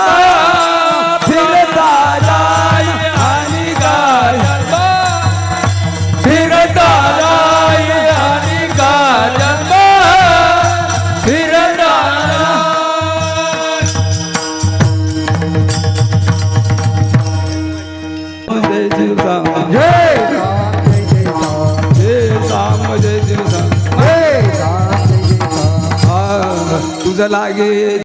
फिरता जाणं अनेक जन्म फिरता नाही अनेक जन्म फिरता जय शिवराम जय जय राम जय शिवराम तुझं लागे